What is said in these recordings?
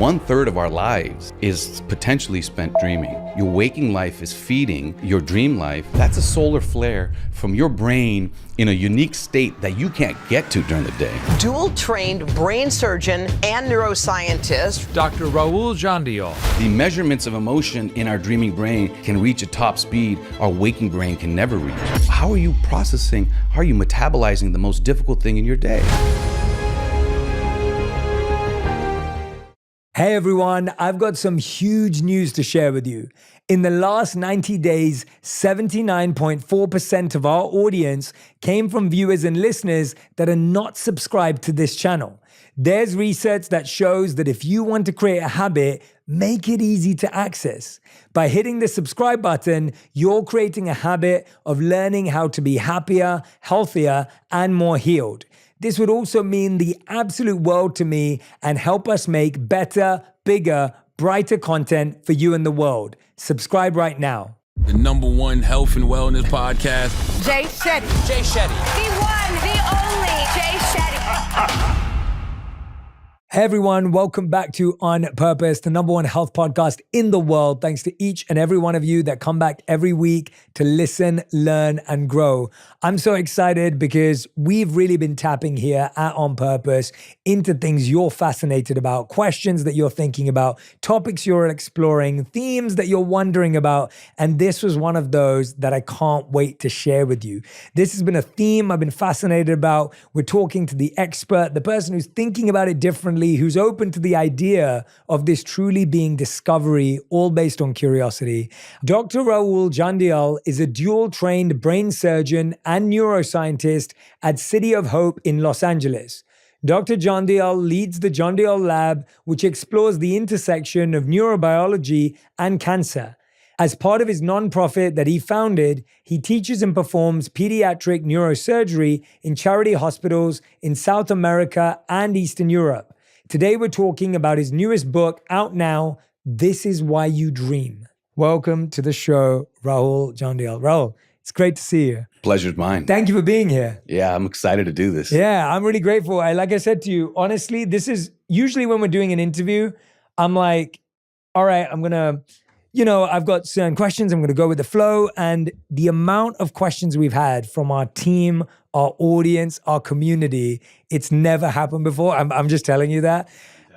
1/3 of our lives is potentially spent dreaming. Your waking life is feeding your dream life. That's a solar flare from your brain in a unique state that you can't get to during the day. Dual-trained brain surgeon and neuroscientist, Dr. Rahul Jandial. The measurements of emotion in our dreaming brain can reach a top speed our waking brain can never reach. How are you processing, how are you metabolizing the most difficult thing in your day? Hey everyone, I've got some huge news to share with you. In the last 90 days, 79.4% of our audience came from viewers and listeners that are not subscribed to this channel. There's research that shows that if you want to create a habit, make it easy to access. By hitting the subscribe button, you're creating a habit of learning how to be happier, healthier, and more healed. This would also mean the absolute world to me and help us make better, bigger, brighter content for you and the world. Subscribe right now. The #1 health and wellness podcast. Jayshetty. Jayshetty. The one, the only Jayshetty. Hey everyone, welcome back to On Purpose, the #1 health podcast in the world. Thanks to each and every one of you that come back every week to listen, learn, and grow. I'm so excited because we've really been tapping here at On Purpose into things you're fascinated about, questions that you're thinking about, topics you're exploring, themes that you're wondering about. And this was one of those that I can't wait to share with you. This has been a theme I've been fascinated about. We're talking to the expert, the person who's thinking about it differently, who's open to the idea of this truly being discovery, all based on curiosity. Dr. Rahul Jandial is a dual-trained brain surgeon and neuroscientist at City of Hope in Los Angeles. Dr. Jandial leads the Jandial Lab, which explores the intersection of neurobiology and cancer. As part of his nonprofit that he founded, he teaches and performs pediatric neurosurgery in charity hospitals in South America and Eastern Europe. Today, we're talking about his newest book, out now, This Is Why You Dream. Welcome to the show, Rahul Jandial. Rahul, it's great to see you. Pleasure's mine. Thank you for being here. Yeah, I'm excited to do this. Yeah, I'm really grateful. Like I said to you, honestly, this is usually when we're doing an interview, I'm like, all right, I'm going to, I've got certain questions. I'm going to go with the flow. And the amount of questions we've had from our team, our audience, our community, it's never happened before. I'm just telling you that.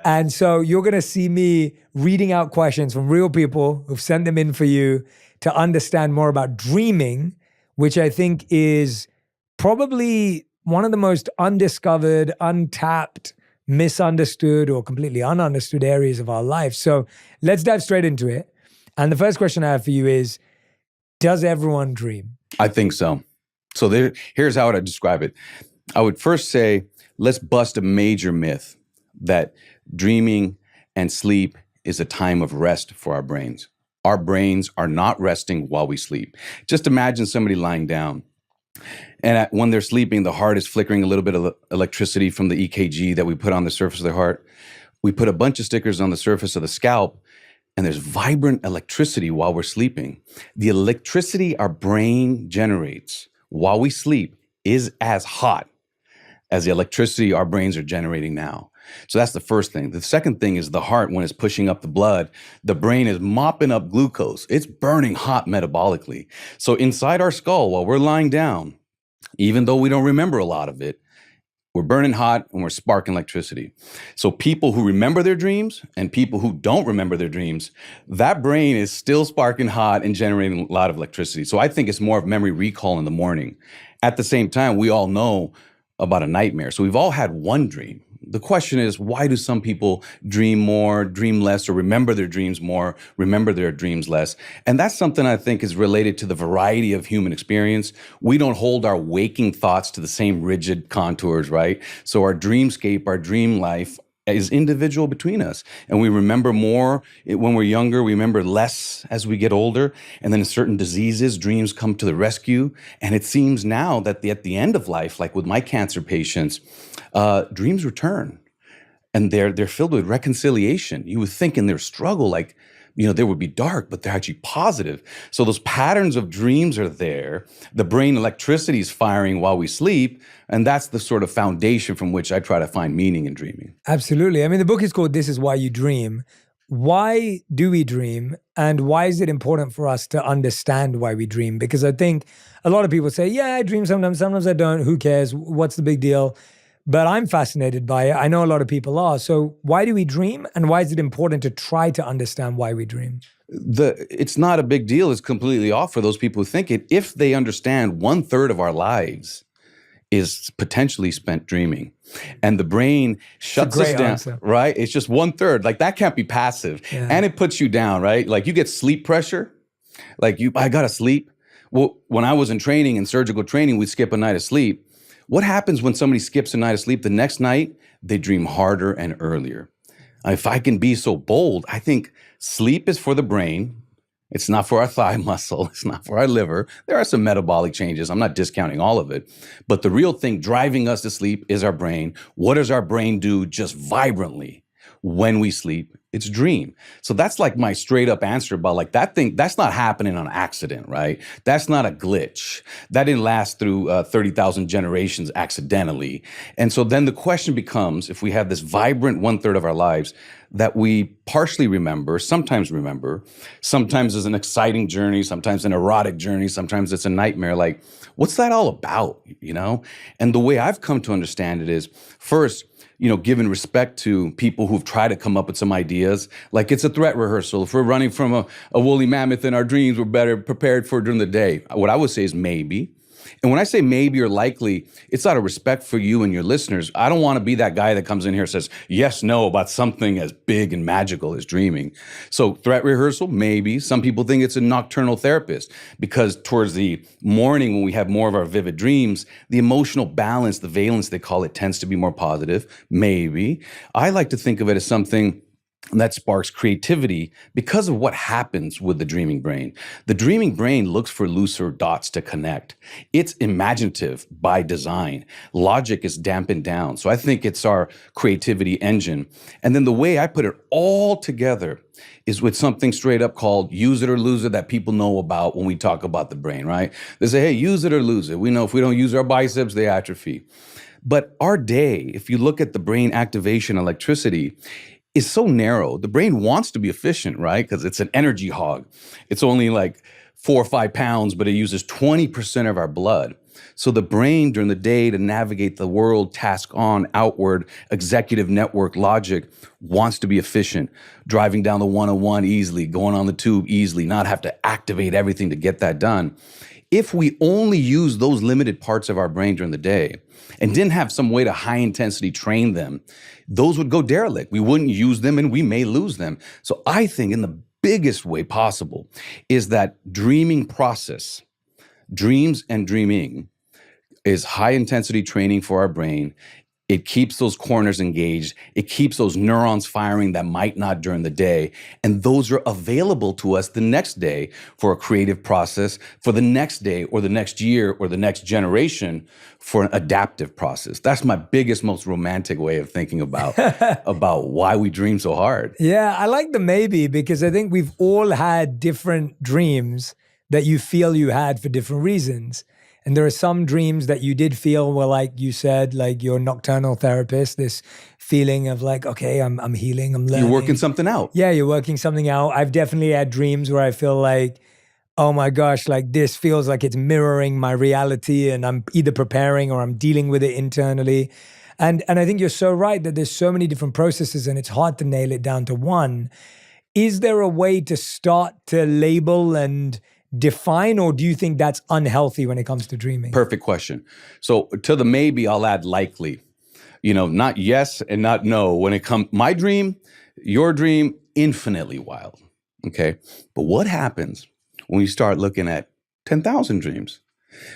And so you're going to see me reading out questions from real people who've sent them in for you to understand more about dreaming, which I think is probably one of the most undiscovered, untapped, misunderstood, or completely ununderstood areas of our life. So let's dive straight into it. And the first question I have for you is, does everyone dream? I think so. So here's how I would describe it. I would first say, let's bust a major myth that dreaming and sleep is a time of rest for our brains. Our brains are not resting while we sleep. Just imagine somebody lying down. And when they're sleeping, the heart is flickering a little bit of electricity from the EKG that we put on the surface of their heart. We put a bunch of stickers on the surface of the scalp, and there's vibrant electricity while we're sleeping. The electricity our brain generates while we sleep is as hot as the electricity our brains are generating now. So that's the first thing. The second thing is the heart, when it's pushing up the blood, the brain is mopping up glucose. It's burning hot metabolically. So inside our skull, while we're lying down, even though we don't remember a lot of it, we're burning hot and we're sparking electricity. So people who remember their dreams and people who don't remember their dreams, that brain is still sparking hot and generating a lot of electricity. So I think it's more of memory recall in the morning. At the same time, we all know about a nightmare. So we've all had one dream. The question is, why do some people dream more, dream less, or remember their dreams more, remember their dreams less? And that's something I think is related to the variety of human experience. We don't hold our waking thoughts to the same rigid contours, right? So our dreamscape, our dream life is individual between us. And we remember more when we're younger, we remember less as we get older. And then in certain diseases, dreams come to the rescue. And it seems now that at the end of life, like with my cancer patients, dreams return. And they're filled with reconciliation. You would think in their struggle, like, they would be dark, but they're actually positive. So those patterns of dreams are there. The brain electricity is firing while we sleep. And that's the sort of foundation from which I try to find meaning in dreaming. Absolutely. I mean, the book is called This Is Why You Dream. Why do we dream? And why is it important for us to understand why we dream? Because I think a lot of people say, yeah, I dream sometimes I don't. Who cares? What's the big deal? But I'm fascinated by it. I know a lot of people are. So why do we dream? And why is it important to try to understand why we dream? It's not a big deal. It's completely off for those people who think it. If they understand 1/3 of our lives is potentially spent dreaming, and the brain shuts us down, answer. right? It's just 1/3. Like that can't be passive. Yeah. And it puts you down, right? Like you get sleep pressure. Like I gotta sleep. Well, when I was in training, in surgical training, we'd skip a night of sleep. What happens when somebody skips a night of sleep? The next night, they dream harder and earlier. If I can be so bold, I think sleep is for the brain. It's not for our thigh muscle. It's not for our liver. There are some metabolic changes. I'm not discounting all of it. But the real thing driving us to sleep is our brain. What does our brain do just vibrantly when we sleep? It's dream. So that's like my straight up answer about like that thing. That's not happening on accident, right? That's not a glitch. That didn't last through 30,000 generations accidentally. And so then the question becomes, if we have this vibrant 1/3 of our lives that we partially remember, sometimes it's an exciting journey, sometimes an erotic journey, sometimes it's a nightmare. Like, what's that all about, And the way I've come to understand it is, first, giving respect to people who've tried to come up with some ideas, like it's a threat rehearsal. If we're running from a woolly mammoth in our dreams, we're better prepared for it during the day. What I would say is maybe. And when I say maybe or likely, it's out of respect for you and your listeners. I don't want to be that guy that comes in here and says, yes, no, about something as big and magical as dreaming. So threat rehearsal, maybe. Some people think it's a nocturnal therapist because towards the morning when we have more of our vivid dreams, the emotional balance, the valence they call it, tends to be more positive. Maybe. I like to think of it as something that sparks creativity because of what happens with the dreaming brain. The dreaming brain looks for looser dots to connect. It's imaginative by design. Logic is dampened down. So I think it's our creativity engine. And then the way I put it all together is with something straight up called use it or lose it that people know about when we talk about the brain, right? They say, hey, use it or lose it. We know if we don't use our biceps, they atrophy. But our day, if you look at the brain activation electricity, is so narrow. The brain wants to be efficient, right? Because it's an energy hog. It's only like 4 or 5 pounds, but it uses 20% of our blood. So the brain during the day to navigate the world, task on, outward, executive network logic wants to be efficient, driving down the 101 easily, going on the tube easily, not have to activate everything to get that done. If we only use those limited parts of our brain during the day and didn't have some way to high intensity train them, those would go derelict. We wouldn't use them and we may lose them. So I think in the biggest way possible is that dreaming process, dreams and dreaming, is high intensity training for our brain. It keeps those corners engaged. It keeps those neurons firing that might not during the day. And those are available to us the next day for a creative process, for the next day or the next year or the next generation for an adaptive process. That's my biggest, most romantic way of thinking about, about why we dream so hard. Yeah, I like the maybe because I think we've all had different dreams that you feel you had for different reasons. And there are some dreams that you did feel were like you said, like your nocturnal therapist, this feeling of like, okay, I'm healing, I'm learning. You're working something out. Yeah, you're working something out. I've definitely had dreams where I feel like, oh my gosh, like this feels like it's mirroring my reality and I'm either preparing or I'm dealing with it internally. And I think you're so right that there's so many different processes and it's hard to nail it down to one. Is there a way to start to label and define, or do you think that's unhealthy when it comes to dreaming? Perfect question. So to the maybe, I'll add likely. Not yes and not no. When it comes, my dream, your dream, infinitely wild. Okay. But what happens when you start looking at 10,000 dreams?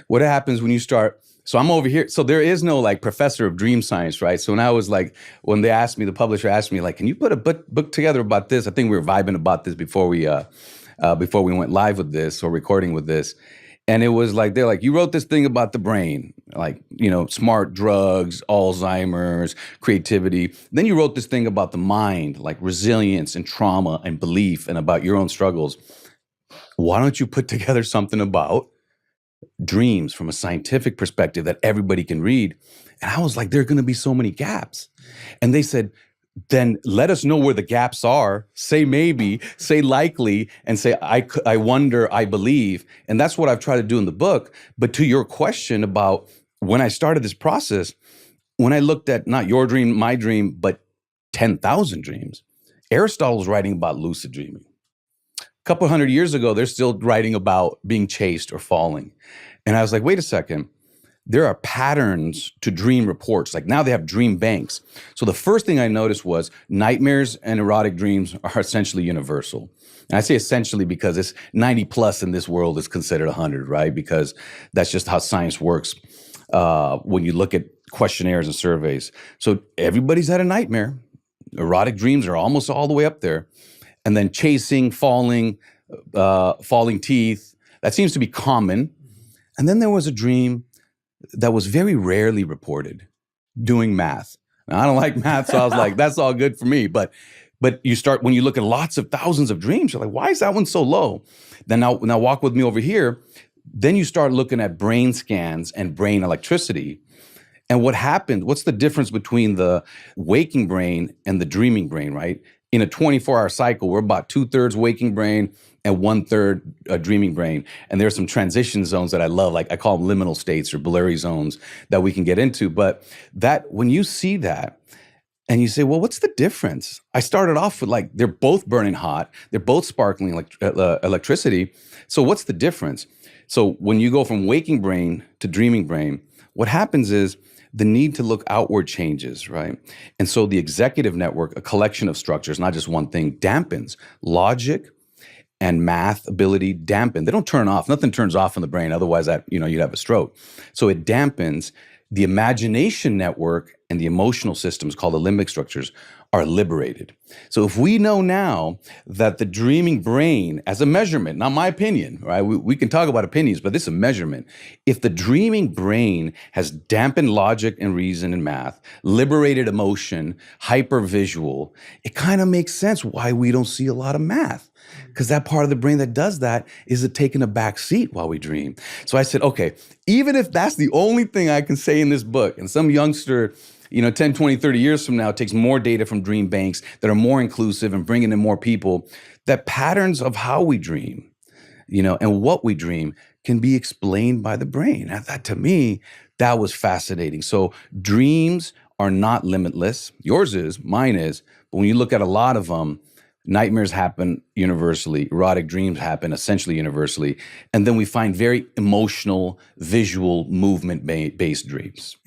What happens when you start? So I'm over here. So there is no like professor of dream science, right? So when I was like, when they asked me, the publisher asked me, like, can you put a book together about this? I think we were vibing about this before we went live with this or recording with this. And it was like, they're like, you wrote this thing about the brain, like, smart drugs, Alzheimer's, creativity. Then you wrote this thing about the mind, like resilience and trauma and belief and about your own struggles. Why don't you put together something about dreams from a scientific perspective that everybody can read? And I was like, there are going to be so many gaps. And they said, then let us know where the gaps are. Say maybe, say likely, and say, I wonder, I believe. And that's what I've tried to do in the book. But to your question about when I started this process, when I looked at not your dream, my dream, but 10,000 dreams, Aristotle's writing about lucid dreaming. A couple hundred years ago, they're still writing about being chased or falling. And I was like, wait a second. There are patterns to dream reports. Like now they have dream banks. So the first thing I noticed was nightmares and erotic dreams are essentially universal. And I say essentially because it's 90 plus in this world is considered 100, right? Because that's just how science works when you look at questionnaires and surveys. So everybody's had a nightmare. Erotic dreams are almost all the way up there. And then chasing, falling, falling teeth, that seems to be common. And then there was a dream that was very rarely reported, doing math. Now, I don't like math, so I was like, that's all good for me. But you start, when you look at lots of thousands of dreams, you're like, why is that one so low? Then now walk with me over here. Then you start looking at brain scans and brain electricity. And what happened, what's the difference between the waking brain and the dreaming brain, right? In a 24-hour cycle, we're about 2/3 waking brain and 1/3 dreaming brain. And there's some transition zones that I love, like I call them liminal states or blurry zones that we can get into. But that, when you see that and you say, well, what's the difference? I started off with like, they're both burning hot. They're both sparkling electricity. So what's the difference? So when you go from waking brain to dreaming brain, what happens is the need to look outward changes, right? And so the executive network, a collection of structures, not just one thing, dampens. Logic and math ability dampen. They don't turn off. Nothing turns off in the brain. Otherwise, you'd have a stroke. So it dampens. The imagination network and the emotional systems, called the limbic structures, are liberated. So if we know now that the dreaming brain, as a measurement, not my opinion, right? We can talk about opinions, but this is a measurement. If the dreaming brain has dampened logic and reason and math, liberated emotion, hypervisual, it kind of makes sense why we don't see a lot of math. Because that part of the brain that does that is taking a back seat while we dream. So I said, okay, even if that's the only thing I can say in this book, and some youngster 10, 20, 30 years from now takes more data from dream banks that are more inclusive and bringing in more people, that patterns of how we dream, and what we dream can be explained by the brain. That, to me, that was fascinating. So dreams are not limitless. Yours is, mine is. But when you look at a lot of them, nightmares happen universally. Erotic dreams happen essentially universally. And then we find very emotional, visual, movement-based dreams.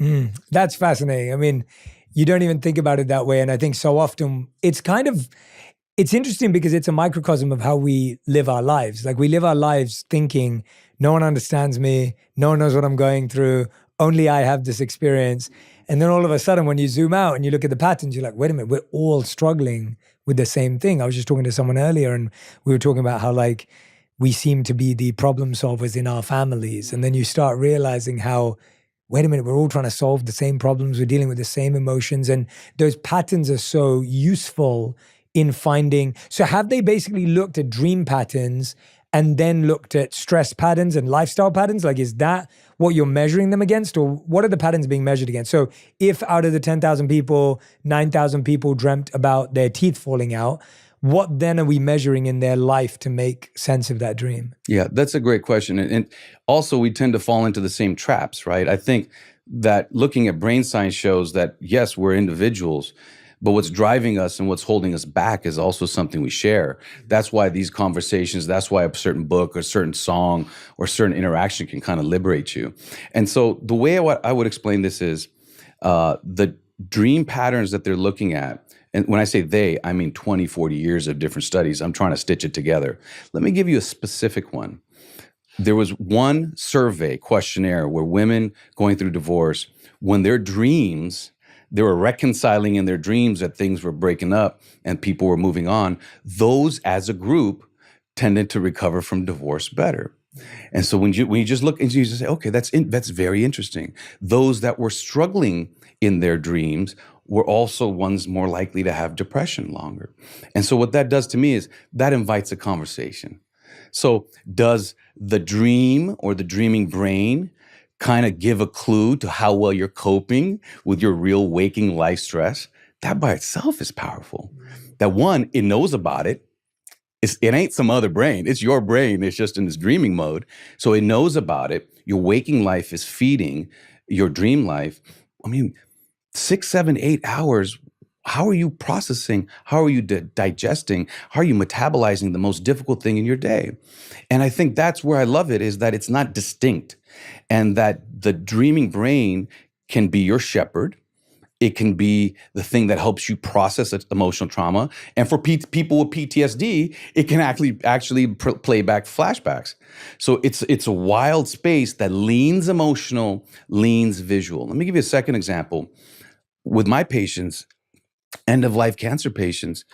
That's fascinating. I mean, you don't even think about it that way. And I think so often it's interesting because it's a microcosm of how we live our lives. Like we live our lives thinking, no one understands me, no one knows what I'm going through, only I have this experience. And then all of a sudden, when you zoom out and you look at the patterns, you're like, wait a minute, we're all struggling with the same thing. I was just talking to someone earlier and we were talking about how like we seem to be the problem solvers in our families. And then you start realizing how, wait a minute, we're all trying to solve the same problems. We're dealing with the same emotions. And those patterns are so useful in finding. So have they basically looked at dream patterns and then looked at stress patterns and lifestyle patterns? Like, is that what you're measuring them against, or what are the patterns being measured against? So if out of the 10,000 people, 9,000 people dreamt about their teeth falling out, what then are we measuring in their life to make sense of that dream? Yeah, that's a great question. And also we tend to fall into the same traps, right? I think that looking at brain science shows that, yes, we're individuals, but what's driving us and what's holding us back is also something we share. That's why these conversations, that's why a certain book or a certain song or certain interaction can kind of liberate you. And so the way I would explain this is the dream patterns that they're looking at, and when I say they, I mean 20, 40 years of different studies. I'm trying to stitch it together. Let me give you a specific one. There was one survey questionnaire where women going through divorce, when their dreams, they were reconciling in their dreams that things were breaking up and people were moving on. Those as a group tended to recover from divorce better. And so when you just look and you just say, okay, that's very interesting. Those that were struggling in their dreams were also ones more likely to have depression longer. And so what that does to me is that invites a conversation. So does the dream or the dreaming brain kind of give a clue to how well you're coping with your real waking life stress? That by itself is powerful. That one, it knows about it. It ain't some other brain. It's your brain. It's just in this dreaming mode. So it knows about it. Your waking life is feeding your dream life. I mean, 6, 7, 8 hours. How are you processing? How are you digesting? How are you metabolizing the most difficult thing in your day? And I think that's where I love it, is that it's not distinct, and that the dreaming brain can be your shepherd. It can be the thing that helps you process emotional trauma. And for people with PTSD, it can actually play back flashbacks. So it's a wild space that leans emotional, leans visual. Let me give you a second example. With my patients, end-of-life cancer patients,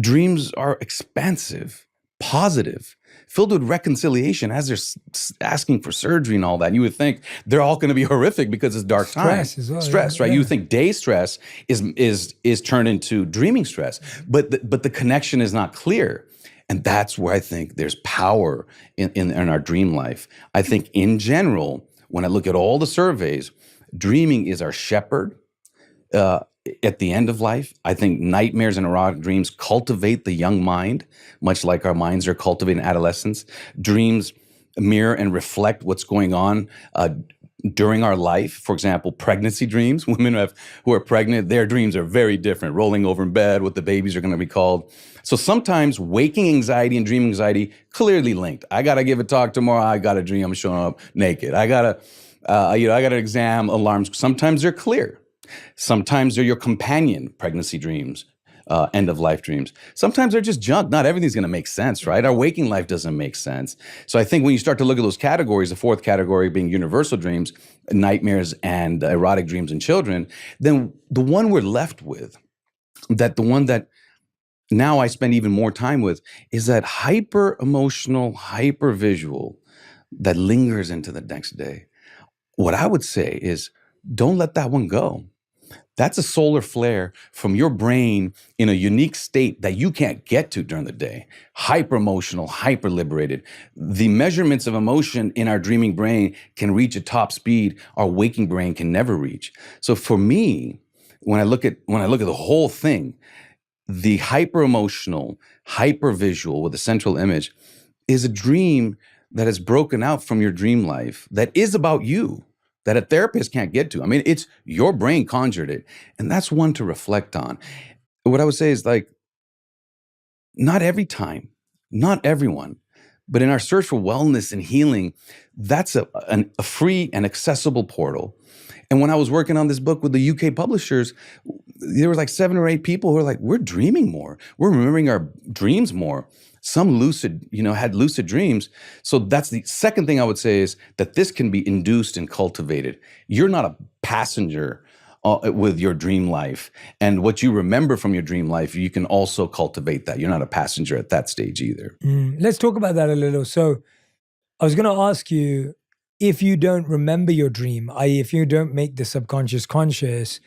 dreams are expansive, positive, filled with reconciliation as they're asking for surgery and all that. And you would think they're all going to be horrific because it's dark time. Stress as well. Stress, right? Yeah. You would think day stress is turned into dreaming stress, but the connection is not clear. And that's where I think there's power in our dream life. I think in general, when I look at all the surveys, dreaming is our shepherd. At the end of life, I think nightmares and erotic dreams cultivate the young mind, much like our minds are cultivated in adolescence. Dreams mirror and reflect what's going on during our life. For example, pregnancy dreams. Women who are pregnant, their dreams are very different, rolling over in bed, what the babies are going to be called. So sometimes waking anxiety and dream anxiety clearly linked. I got to give a talk tomorrow. I got a dream I'm showing up naked. I got an exam alarms. Sometimes they're clear. Sometimes they're your companion pregnancy dreams, end-of-life dreams. Sometimes they're just junk. Not everything's going to make sense, right? Our waking life doesn't make sense. So I think when you start to look at those categories, the fourth category being universal dreams, nightmares and erotic dreams in children, then the one we're left with, the one that now I spend even more time with, is that hyper-emotional, hyper-visual that lingers into the next day. What I would say is, don't let that one go. That's a solar flare from your brain in a unique state that you can't get to during the day. Hyper emotional, hyper liberated. The measurements of emotion in our dreaming brain can reach a top speed our waking brain can never reach. So for me, when I look at the whole thing, the hyper emotional, hyper visual with a central image is a dream that is broken out from your dream life that is about you, that a therapist can't get to. I mean, it's your brain conjured it. And that's one to reflect on. What I would say is, like, not every time, not everyone, but in our search for wellness and healing, that's a free and accessible portal. And when I was working on this book with the UK publishers, there were like 7 or 8 people who were like, we're dreaming more. We're remembering our dreams more. Some had lucid dreams. So that's the second thing I would say, is that this can be induced and cultivated. You're not a passenger with your dream life. And what you remember from your dream life, you can also cultivate that. You're not a passenger at that stage either. Let's talk about that a little. So I was going to ask you, if you don't remember your dream, i.e. if you don't make the subconscious conscious,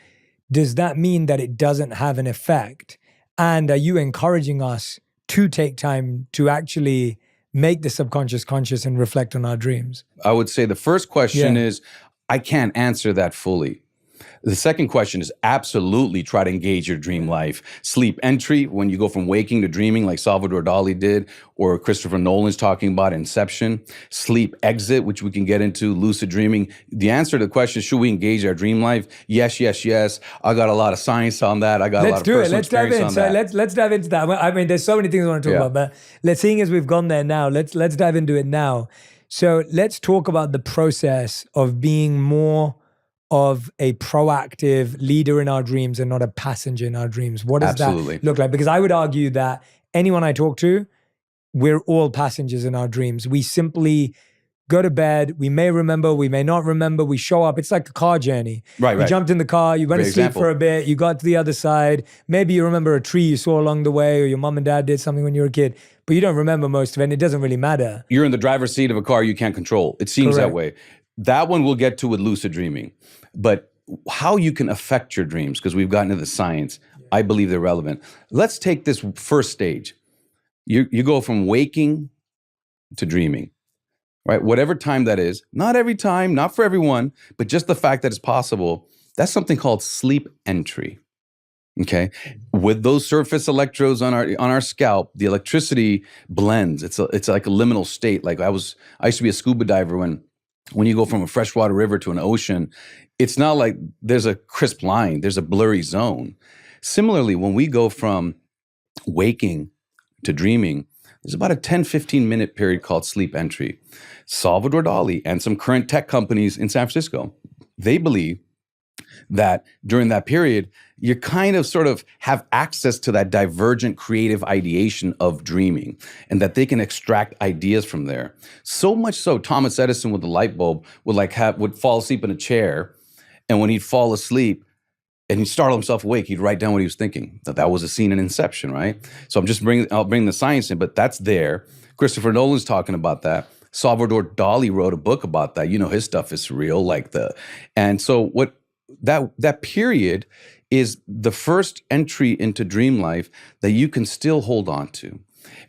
does that mean that it doesn't have an effect? And are you encouraging us to take time to actually make the subconscious conscious and reflect on our dreams? I would say the first question is, I can't answer that fully. The second question is absolutely try to engage your dream life. Sleep entry, when you go from waking to dreaming like Salvador Dali did, or Christopher Nolan's talking about Inception. Sleep exit, which we can get into, lucid dreaming. The answer to the question, should we engage our dream life? Yes, yes, yes. I got a lot of science on that. I got a lot of personal experience on that. Let's dive into that. I mean, there's so many things I want to talk about, but seeing as we've gone there now, let's dive into it now. So let's talk about the process of being more of a proactive leader in our dreams and not a passenger in our dreams. What does that look like? Because I would argue that anyone I talk to, we're all passengers in our dreams. We simply go to bed. We may remember, we may not remember. We show up. It's like a car journey. Right, You right. jumped in the car, you went Great to sleep example. for a bit, you got to the other side. Maybe you remember a tree you saw along the way, or your mom and dad did something when you were a kid, but you don't remember most of it, and it doesn't really matter. You're in the driver's seat of a car you can't control. It seems Correct. that way. That one we'll get to with lucid dreaming. But how you can affect your dreams, because we've gotten into the science, I believe they're relevant. Let's take this first stage. You go from waking to dreaming, right? Whatever time that is, not every time, not for everyone, but just the fact that it's possible, that's something called sleep entry. Okay, with those surface electrodes on our scalp, the electricity blends. It's like a liminal state. Like I used to be a scuba diver. When you go from a freshwater river to an ocean, it's not like there's a crisp line. There's a blurry zone. Similarly, when we go from waking to dreaming, there's about a 10-15 minute period called sleep entry. Salvador Dali and some current tech companies in San Francisco, they believe that during that period, you kind of sort of have access to that divergent creative ideation of dreaming, and that they can extract ideas from there. So much so, Thomas Edison with the light bulb would fall asleep in a chair, and when he'd fall asleep and he'd startle himself awake, he'd write down what he was thinking. That was a scene in Inception, right? So I'll bring the science in, but that's there. Christopher Nolan's talking about that. Salvador Dali wrote a book about that. His stuff is surreal, and so what that period is the first entry into dream life that you can still hold on to.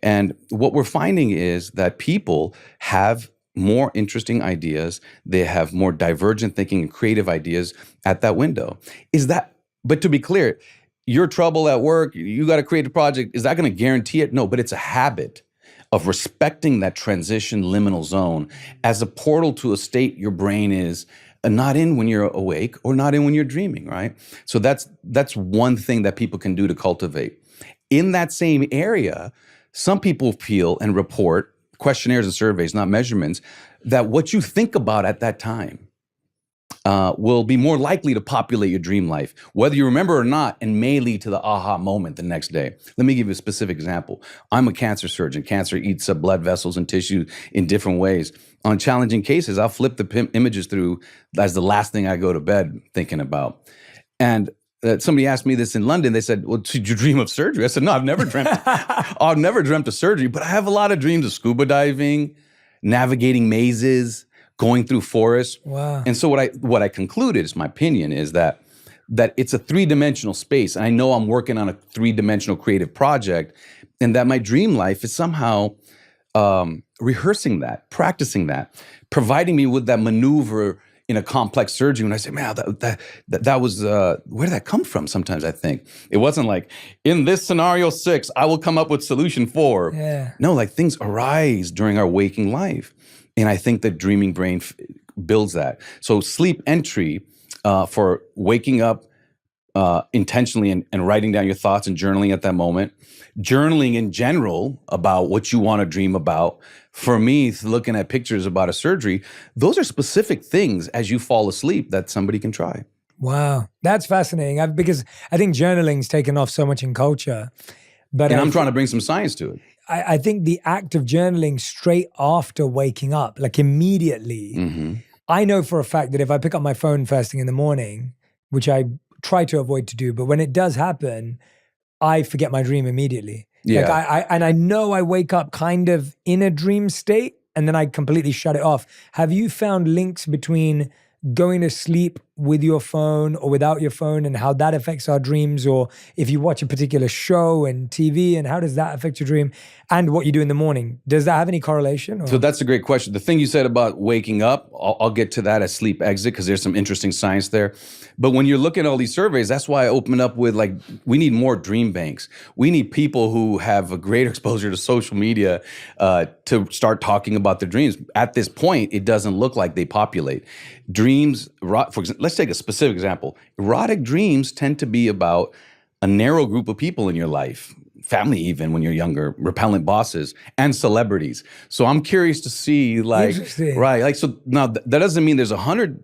And what we're finding is that people have more interesting ideas. They have more divergent thinking and creative ideas at that window. But to be clear, your trouble at work, you got to create a project. Is that going to guarantee it? No, but it's a habit of respecting that transition liminal zone as a portal to a state your brain is not in when you're awake or not in when you're dreaming, right? So that's one thing that people can do to cultivate. In that same area, some people feel and report, questionnaires and surveys, not measurements, that what you think about at that time will be more likely to populate your dream life, whether you remember or not, and may lead to the aha moment the next day. Let me give you a specific example. I'm a cancer surgeon. Cancer eats up blood vessels and tissue in different ways. On challenging cases, I'll flip the images through as the last thing I go to bed thinking about. And somebody asked me this in London. They said, well, did you dream of surgery? I said, no, I've never dreamt. I've never dreamt of surgery, but I have a lot of dreams of scuba diving, navigating mazes, going through forests. Wow. And so what I concluded, is my opinion, is that it's a three-dimensional space. And I know I'm working on a three-dimensional creative project, and that my dream life is somehow rehearsing that, practicing that, providing me with that maneuver in a complex surgery. When I say, man, that was, where did that come from? Sometimes I think it wasn't like, in this scenario 6, I will come up with solution 4. Yeah. No, like things arise during our waking life. And I think the dreaming brain builds that. So sleep entry for waking up intentionally and writing down your thoughts and journaling at that moment. Journaling in general about what you want to dream about. For me, looking at pictures about a surgery, those are specific things as you fall asleep that somebody can try. Wow. That's fascinating because I think journaling's taken off so much in culture. But I'm trying to bring some science to it. I think the act of journaling straight after waking up, like immediately, I know for a fact that if I pick up my phone first thing in the morning, which I try to avoid to do, but when it does happen, I forget my dream immediately. Yeah. Like I know I wake up kind of in a dream state and then I completely shut it off. Have you found links between going to sleep with your phone or without your phone and how that affects our dreams, or if you watch a particular show and TV and how does that affect your dream, and what you do in the morning? Does that have any correlation? Or? So that's a great question. The thing you said about waking up, I'll get to that as sleep exit because there's some interesting science there. But when you're looking at all these surveys, that's why I open up with we need more dream banks. We need people who have a greater exposure to social media to start talking about their dreams. At this point, it doesn't look like they populate. Dreams, for example, let's take a specific example. Erotic dreams tend to be about a narrow group of people in your life, family even when you're younger, repellent bosses, and celebrities. So I'm curious to see Interesting. right, so now that doesn't mean there's 100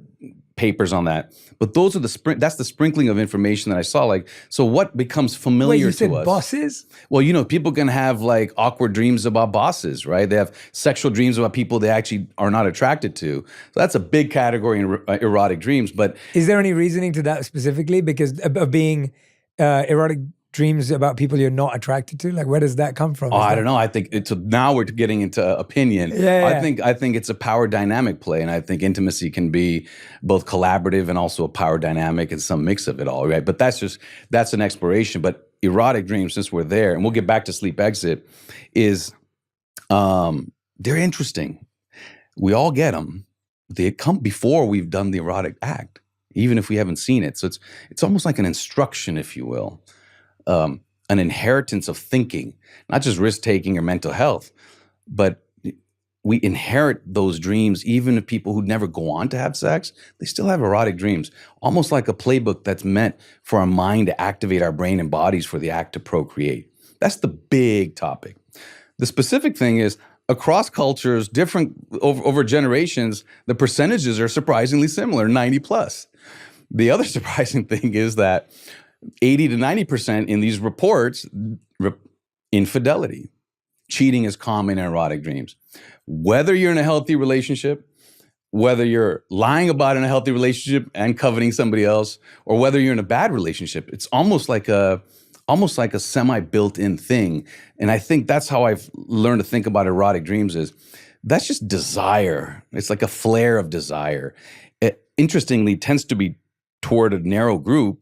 papers on that. But those are that's the sprinkling of information that I saw. Like, so what becomes familiar Wait, you to said us? bosses? Well, you know, people can have like awkward dreams about bosses, right? They have sexual dreams about people they actually are not attracted to. So that's a big category in erotic dreams. But Is there any reasoning to that specifically? Because of being erotic dreams about people you're not attracted to? Like, where does that come from? I don't know. I think now we're getting into opinion. Yeah. I think it's a power dynamic play, and I think intimacy can be both collaborative and also a power dynamic and some mix of it all, right? But that's an exploration. But erotic dreams, since we're there, and we'll get back to sleep exit, is they're interesting. We all get them. They come before we've done the erotic act, even if we haven't seen it. So it's almost like an instruction, if you will. An inheritance of thinking, not just risk-taking or mental health, but we inherit those dreams. Even if people who never go on to have sex, they still have erotic dreams, almost like a playbook that's meant for our mind to activate our brain and bodies for the act to procreate. That's the big topic. The specific thing is, across cultures, different over generations, the percentages are surprisingly similar, 90 plus. The other surprising thing is that 80 to 90% in these reports, infidelity. Cheating is common in erotic dreams. Whether you're in a healthy relationship, whether you're lying about in a healthy relationship and coveting somebody else, or whether you're in a bad relationship, it's almost like a semi-built-in thing. And I think that's how I've learned to think about erotic dreams is that's just desire. It's like a flare of desire. It, interestingly, tends to be toward a narrow group,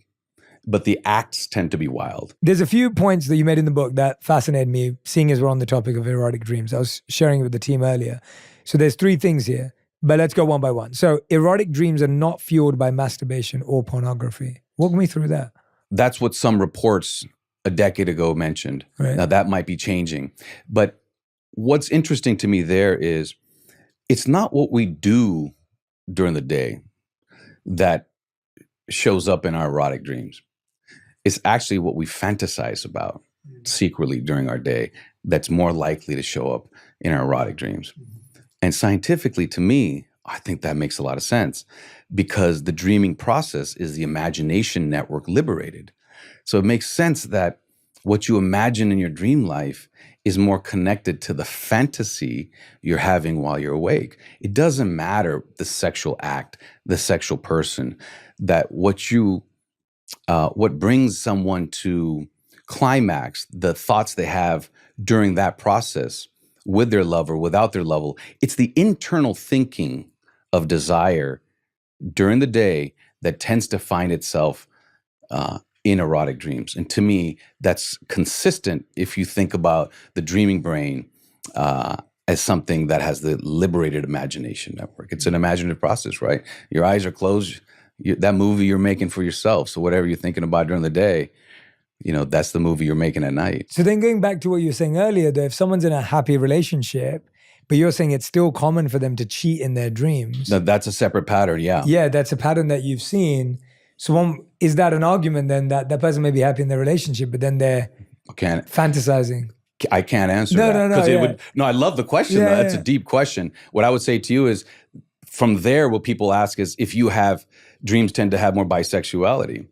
but the acts tend to be wild. There's a few points that you made in the book that fascinated me, seeing as we're on the topic of erotic dreams. I was sharing it with the team earlier. So there's 3 things here, but let's go one by one. So erotic dreams are not fueled by masturbation or pornography. Walk me through that. That's what some reports a decade ago mentioned. Right. Now that might be changing. But what's interesting to me there is it's not what we do during the day that shows up in our erotic dreams. It's actually what we fantasize about secretly during our day that's more likely to show up in our erotic dreams. And scientifically, to me, I think that makes a lot of sense because the dreaming process is the imagination network liberated. So it makes sense that what you imagine in your dream life is more connected to the fantasy you're having while you're awake. It doesn't matter the sexual act, the sexual person, that what brings someone to climax, the thoughts they have during that process with their lover, without their lover, it's the internal thinking of desire during the day that tends to find itself in erotic dreams. And to me, that's consistent if you think about the dreaming brain as something that has the liberated imagination network. It's an imaginative process, right? Your eyes are closed. That movie you're making for yourself. So whatever you're thinking about during the day, that's the movie you're making at night. So then going back to what you were saying earlier, that if someone's in a happy relationship, but you're saying it's still common for them to cheat in their dreams. That's a separate pattern, yeah. Yeah, that's a pattern that you've seen. So is that an argument then that that person may be happy in their relationship, but then they're fantasizing? I can't answer that. No, I love the question. Yeah, That's a deep question. What I would say to you is, from there, what people ask is if you have dreams tend to have more bisexuality.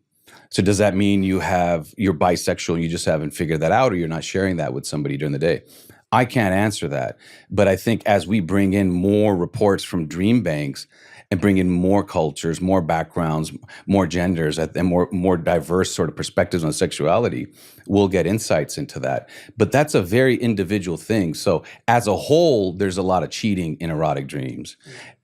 So does that mean you're bisexual and you just haven't figured that out, or you're not sharing that with somebody during the day? I can't answer that. But I think as we bring in more reports from dream banks and bring in more cultures, more backgrounds, more genders, and more diverse sort of perspectives on sexuality, we'll get insights into that. But that's a very individual thing. So as a whole, there's a lot of cheating in erotic dreams.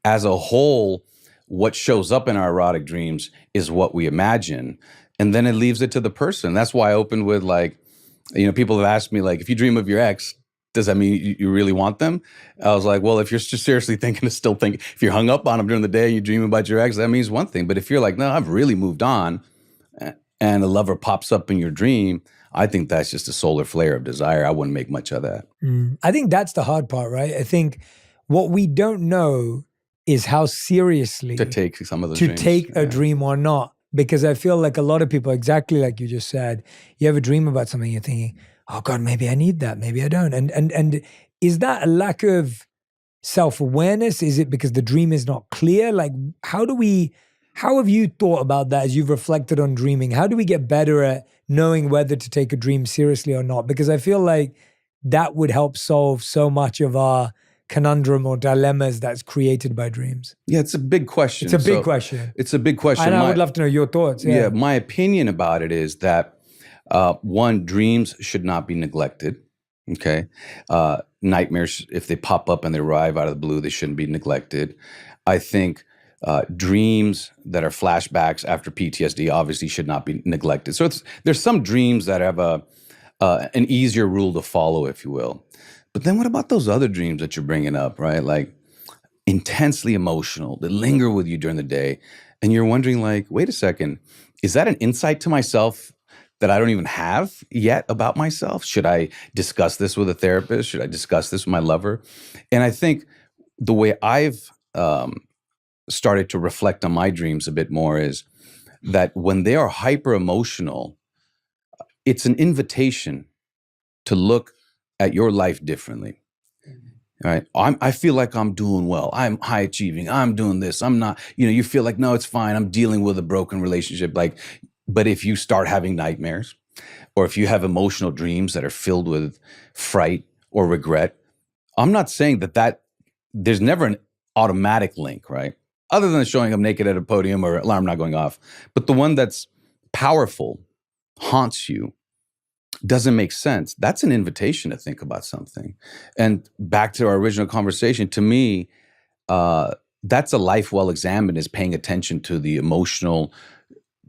As a whole, what shows up in our erotic dreams is what we imagine. And then it leaves it to the person. That's why I opened with people have asked me, if you dream of your ex, does that mean you really want them? I was like, well, if you're just seriously if you're hung up on them during the day and you dream about your ex, that means one thing. But if you're like, no, I've really moved on, and a lover pops up in your dream, I think that's just a solar flare of desire. I wouldn't make much of that. I think that's the hard part, right? I think what we don't know is how seriously to take some of those dreams. A dream or not. Because I feel like a lot of people, exactly like you just said, you have a dream about something, you're thinking, oh God, maybe I need that, maybe I don't. And is that a lack of self-awareness? Is it because the dream is not clear? Like, how do we How have you thought about that as you've reflected on dreaming? How do we get better at knowing whether to take a dream seriously or not? Because I feel like that would help solve so much of our conundrum or dilemmas that's created by dreams. Yeah, it's a big question. It's a big question. It's a big question. And I would love to know your thoughts. Yeah, my opinion about it is that one, dreams should not be neglected. Okay, nightmares, if they pop up and they arrive out of the blue, they shouldn't be neglected. I think dreams that are flashbacks after PTSD obviously should not be neglected. So there's some dreams that have an easier rule to follow, if you will. But then what about those other dreams that you're bringing up, right? Like intensely emotional, that linger with you during the day. And you're wondering like, wait a second, is that an insight to myself that I don't even have yet about myself? Should I discuss this with a therapist? Should I discuss this with my lover? And I think the way I've started to reflect on my dreams a bit more is that when they are hyper emotional, it's an invitation to look at your life differently. Right? I feel like I'm doing well. I'm high achieving. I'm doing this. I'm not, you feel like, no, it's fine. I'm dealing with a broken relationship. But if you start having nightmares, or if you have emotional dreams that are filled with fright or regret, I'm not saying that there's never an automatic link, right? Other than showing up naked at a podium or alarm not going off. But the one that's powerful, haunts you, doesn't make sense. That's an invitation to think about something. And back to our original conversation, to me, that's a life well examined, is paying attention to the emotional,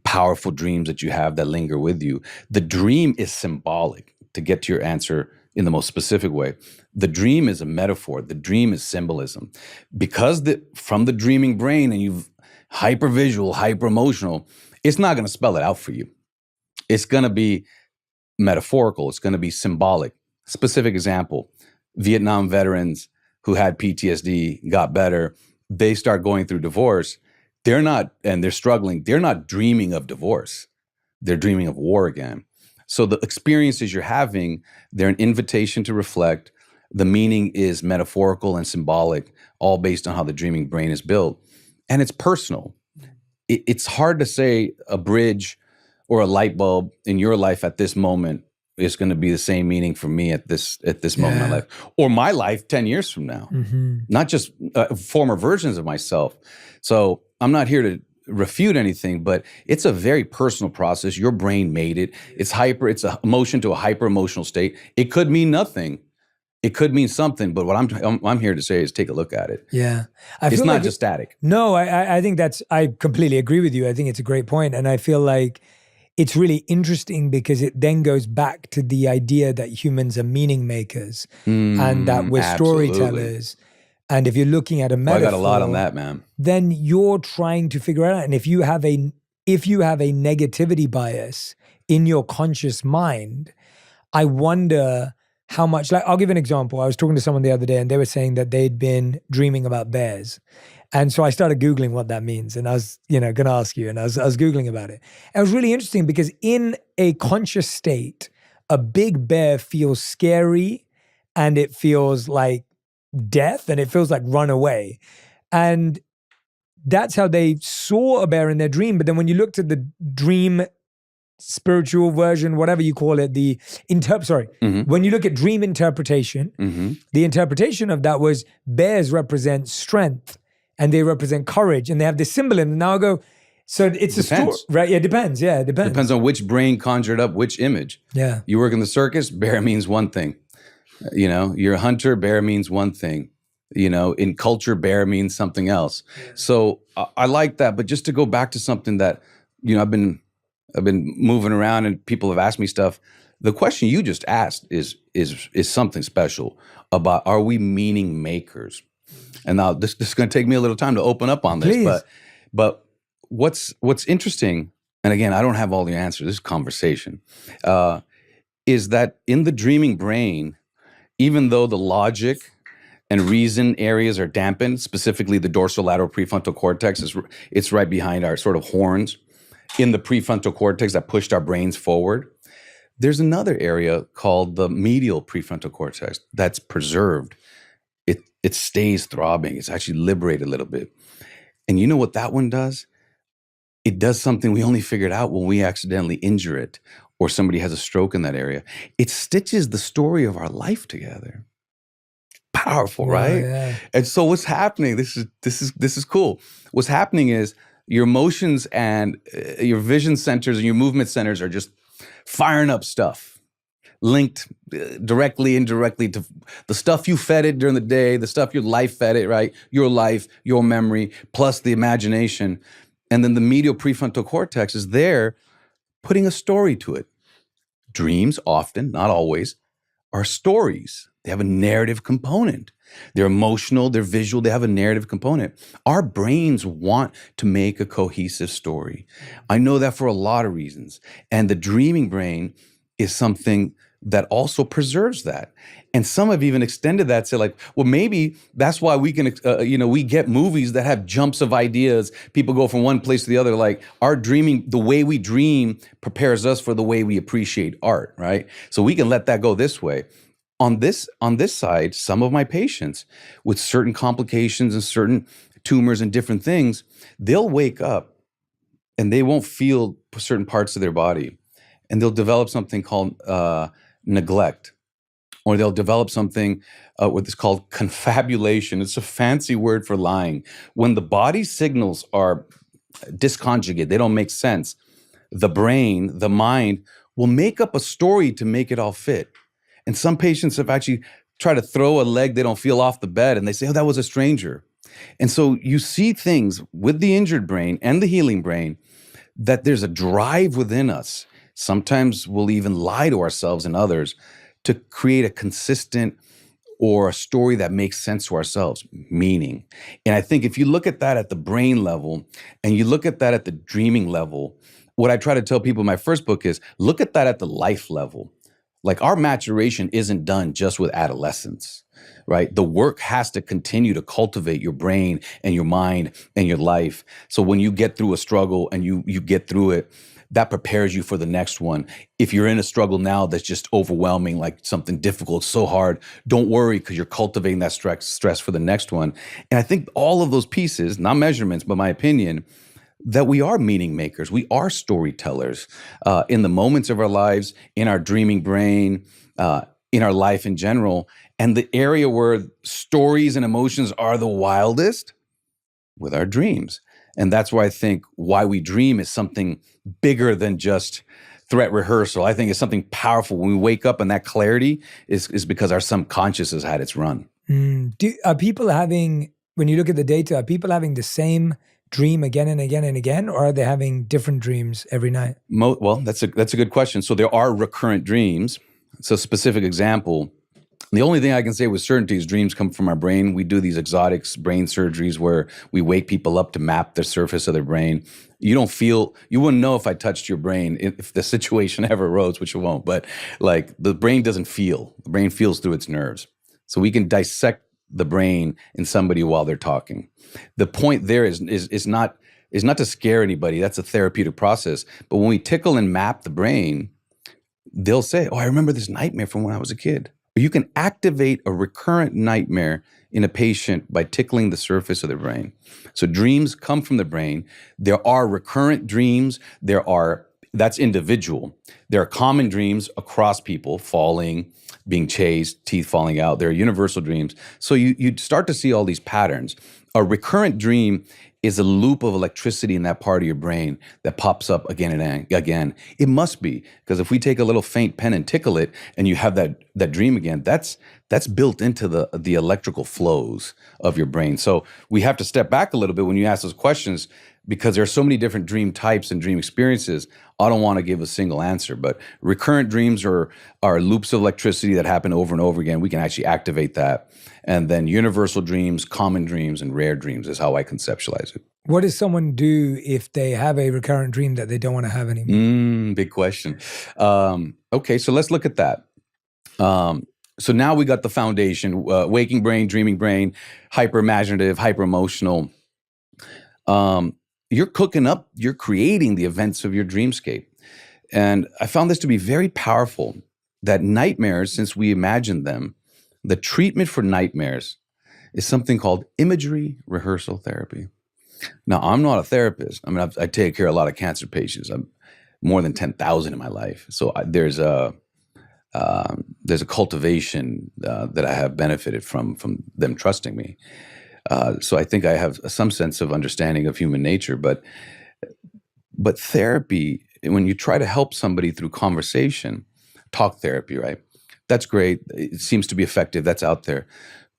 powerful dreams that you have that linger with you. The dream is symbolic, to get to your answer in the most specific way. The dream is a metaphor. The dream is symbolism. Because from the dreaming brain, and you've hyper-visual, hyper-emotional, it's not going to spell it out for you. It's going to be metaphorical. It's going to be symbolic. Specific example, Vietnam veterans who had PTSD got better. They start going through divorce. They're struggling. They're not dreaming of divorce. They're dreaming of war again. So the experiences you're having, they're an invitation to reflect. The meaning is metaphorical and symbolic, all based on how the dreaming brain is built. And it's personal. It's hard to say a bridge or a light bulb in your life at this moment is going to be the same meaning for me at this moment in my life, or my life 10 years from now, not just former versions of myself. So I'm not here to refute anything, but it's a very personal process. Your brain made it. It's an emotion to a hyper emotional state. It could mean nothing. It could mean something, but what I'm here to say is take a look at it. Yeah. It's not just static. No, I think I completely agree with you. I think it's a great point. And I feel like it's really interesting because it then goes back to the idea that humans are meaning makers and that we're storytellers. And if you're looking at a metaphor, I got a lot on that, man. Then you're trying to figure it out. And if you have a negativity bias in your conscious mind, I wonder how much, like, I'll give an example. I was talking to someone the other day and they were saying that they'd been dreaming about bears. And so I started Googling what that means. And I was, going to ask you, and I was Googling about it. And it was really interesting because in a conscious state, a big bear feels scary and it feels like death and it feels like run away. And that's how they saw a bear in their dream. But then when you looked at the dream spiritual version, whatever you call it, when you look at dream interpretation, the interpretation of that was bears represent strength and they represent courage and they have this symbol in them. Now I go, so it's a story, right? Yeah, it depends. Yeah, it depends. Depends on which brain conjured up which image. Yeah. You work in the circus, bear means one thing. You're a hunter, bear means one thing. In culture, bear means something else. Yeah. So I like that. But just to go back to something that, I've been moving around and people have asked me stuff. The question you just asked is something special about, are we meaning makers? And now this is going to take me a little time to open up on this. Please. But what's interesting, and again, I don't have all the answers. This is conversation. Is that in the dreaming brain, even though the logic and reason areas are dampened, specifically the dorsolateral prefrontal cortex, it's right behind our sort of horns in the prefrontal cortex that pushed our brains forward. There's another area called the medial prefrontal cortex that's preserved. It stays throbbing. It's actually liberated a little bit. And you know what that one does? it does something we only figured out when we accidentally injure it or somebody has a stroke in that area. It stitches the story of our life together. Powerful, right? Yeah. And so what's happening? This is cool. What's happening is your emotions and your vision centers and your movement centers are just firing up stuff, linked directly, indirectly to the stuff you fed it during the day, the stuff your life fed it, right? Your life, your memory, plus the imagination. And then the medial prefrontal cortex is there putting a story to it. Dreams often, not always, are stories. They have a narrative component. They're emotional, they're visual, they have a narrative component. Our brains want to make a cohesive story. I know that for a lot of reasons. And the dreaming brain is something that also preserves that. And some have even extended that to like, well, maybe that's why we can, we get movies that have jumps of ideas. People go from one place to the other. Like our dreaming, the way we dream prepares us for the way we appreciate art, right? So we can let that go this way. On this side, some of my patients with certain complications and certain tumors and different things, they'll wake up and they won't feel certain parts of their body. And they'll develop something called neglect, or they'll develop something what is called confabulation. It's a fancy word for lying. When the body signals are disconjugate, they don't make sense, the brain, the mind will make up a story to make it all fit. And some patients have actually tried to throw a leg they don't feel off the bed and they say, oh, that was a stranger. And so you see things with the injured brain and the healing brain that there's a drive within us. Sometimes we'll even lie to ourselves and others to create a consistent or a story that makes sense to ourselves, meaning. And I think if you look at that at the brain level and you look at that at the dreaming level, what I try to tell people in my first book is look at that at the life level. Like our maturation isn't done just with adolescence, right? The work has to continue to cultivate your brain and your mind and your life. So when you get through a struggle and you get through it, that prepares you for the next one. If you're in a struggle now that's just overwhelming, like something difficult, so hard, don't worry because you're cultivating that stress for the next one. And I think all of those pieces, not measurements, but my opinion, that we are meaning makers. We are storytellers in the moments of our lives, in our dreaming brain, in our life in general. And the area where stories and emotions are the wildest, with our dreams. And that's why I think why we dream is something bigger than just threat rehearsal. I think it's something powerful. When we wake up and that clarity is because our subconscious has had its run. Are people having, when you look at the data, are people having the same dream again and again and again, or are they having different dreams every night? Well, that's a good question. So there are recurrent dreams. So a specific example, the only thing I can say with certainty is dreams come from our brain. We do these exotic brain surgeries where we wake people up to map the surface of their brain. You wouldn't know if I touched your brain if the situation ever arose, which it won't, but like the brain doesn't feel. The brain feels through its nerves. So we can dissect the brain in somebody while they're talking. The point there is not to scare anybody. That's a therapeutic process. But when we tickle and map the brain, they'll say, oh, I remember this nightmare from when I was a kid. You can activate a recurrent nightmare in a patient by tickling the surface of their brain. So dreams come from the brain. There are recurrent dreams. That's individual. There are common dreams across people, falling, being chased, teeth falling out. There are universal dreams. So you start to see all these patterns. A recurrent dream is a loop of electricity in that part of your brain that pops up again and again. It must be, because if we take a little faint pen and tickle it and you have that dream again, that's built into the electrical flows of your brain. So we have to step back a little bit when you ask those questions, because there are so many different dream types and dream experiences. I don't want to give a single answer, but recurrent dreams are loops of electricity that happen over and over again. We can actually activate that. And then universal dreams, common dreams, and rare dreams is how I conceptualize it. What does someone do if they have a recurrent dream that they don't want to have anymore? Big question. Okay, so let's look at that. So now we got the foundation, waking brain, dreaming brain, hyper-imaginative, hyper-emotional. You're creating the events of your dreamscape. And I found this to be very powerful, that nightmares, since we imagined them, the treatment for nightmares is something called imagery rehearsal therapy. Now, I'm not a therapist. I mean, I take care of a lot of cancer patients. I'm more than 10,000 in my life. So there's a cultivation that I have benefited from them trusting me. So I think I have some sense of understanding of human nature. But therapy, when you try to help somebody through conversation, talk therapy, right? That's great. It seems to be effective. That's out there.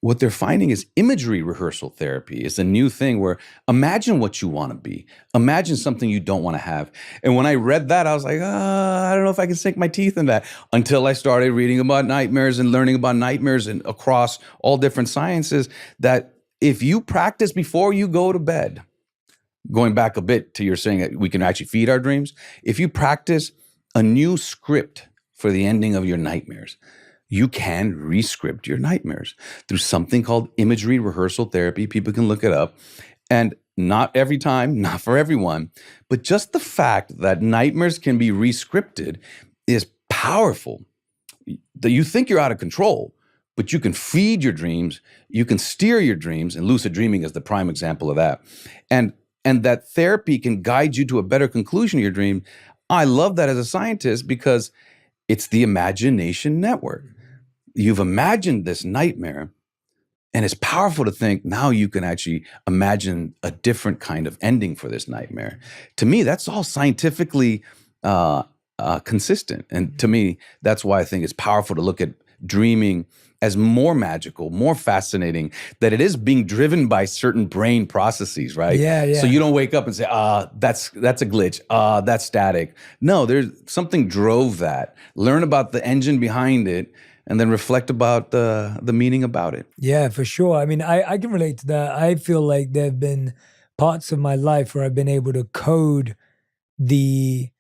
What they're finding is imagery rehearsal therapy is a new thing where imagine what you want to be. Imagine something you don't want to have. And when I read that, I was like, I don't know if I can sink my teeth in that, until I started reading about nightmares and learning about nightmares and across all different sciences, that if you practice before you go to bed, going back a bit to your saying that we can actually feed our dreams, if you practice a new script for the ending of your nightmares, you can re-script your nightmares through something called imagery rehearsal therapy. People can look it up. And not every time, not for everyone, but just the fact that nightmares can be re-scripted is powerful. That you think you're out of control, but you can feed your dreams, you can steer your dreams, and lucid dreaming is the prime example of that. And that therapy can guide you to a better conclusion of your dream. I love that as a scientist because it's the imagination network. You've imagined this nightmare, and it's powerful to think now you can actually imagine a different kind of ending for this nightmare. To me, that's all scientifically consistent. And to me, that's why I think it's powerful to look at dreaming as more magical, more fascinating, that it is being driven by certain brain processes, right? Yeah. So you don't wake up and say, that's a glitch, that's static. No, there's something drove that. Learn about the engine behind it, and then reflect about the meaning about it. Yeah, for sure. I mean, I can relate to that. I feel like there have been parts of my life where I've been able to code the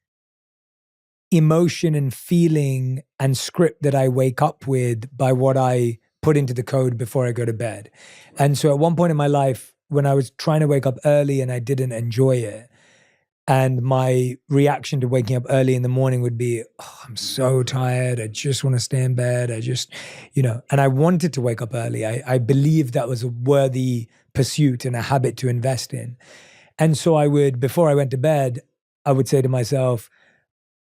emotion and feeling and script that I wake up with by what I put into the code before I go to bed. And so at one point in my life, when I was trying to wake up early and I didn't enjoy it, and my reaction to waking up early in the morning would be, I'm so tired. I just want to stay in bed. And I wanted to wake up early. I believed that was a worthy pursuit and a habit to invest in. And so before I went to bed, I would say to myself,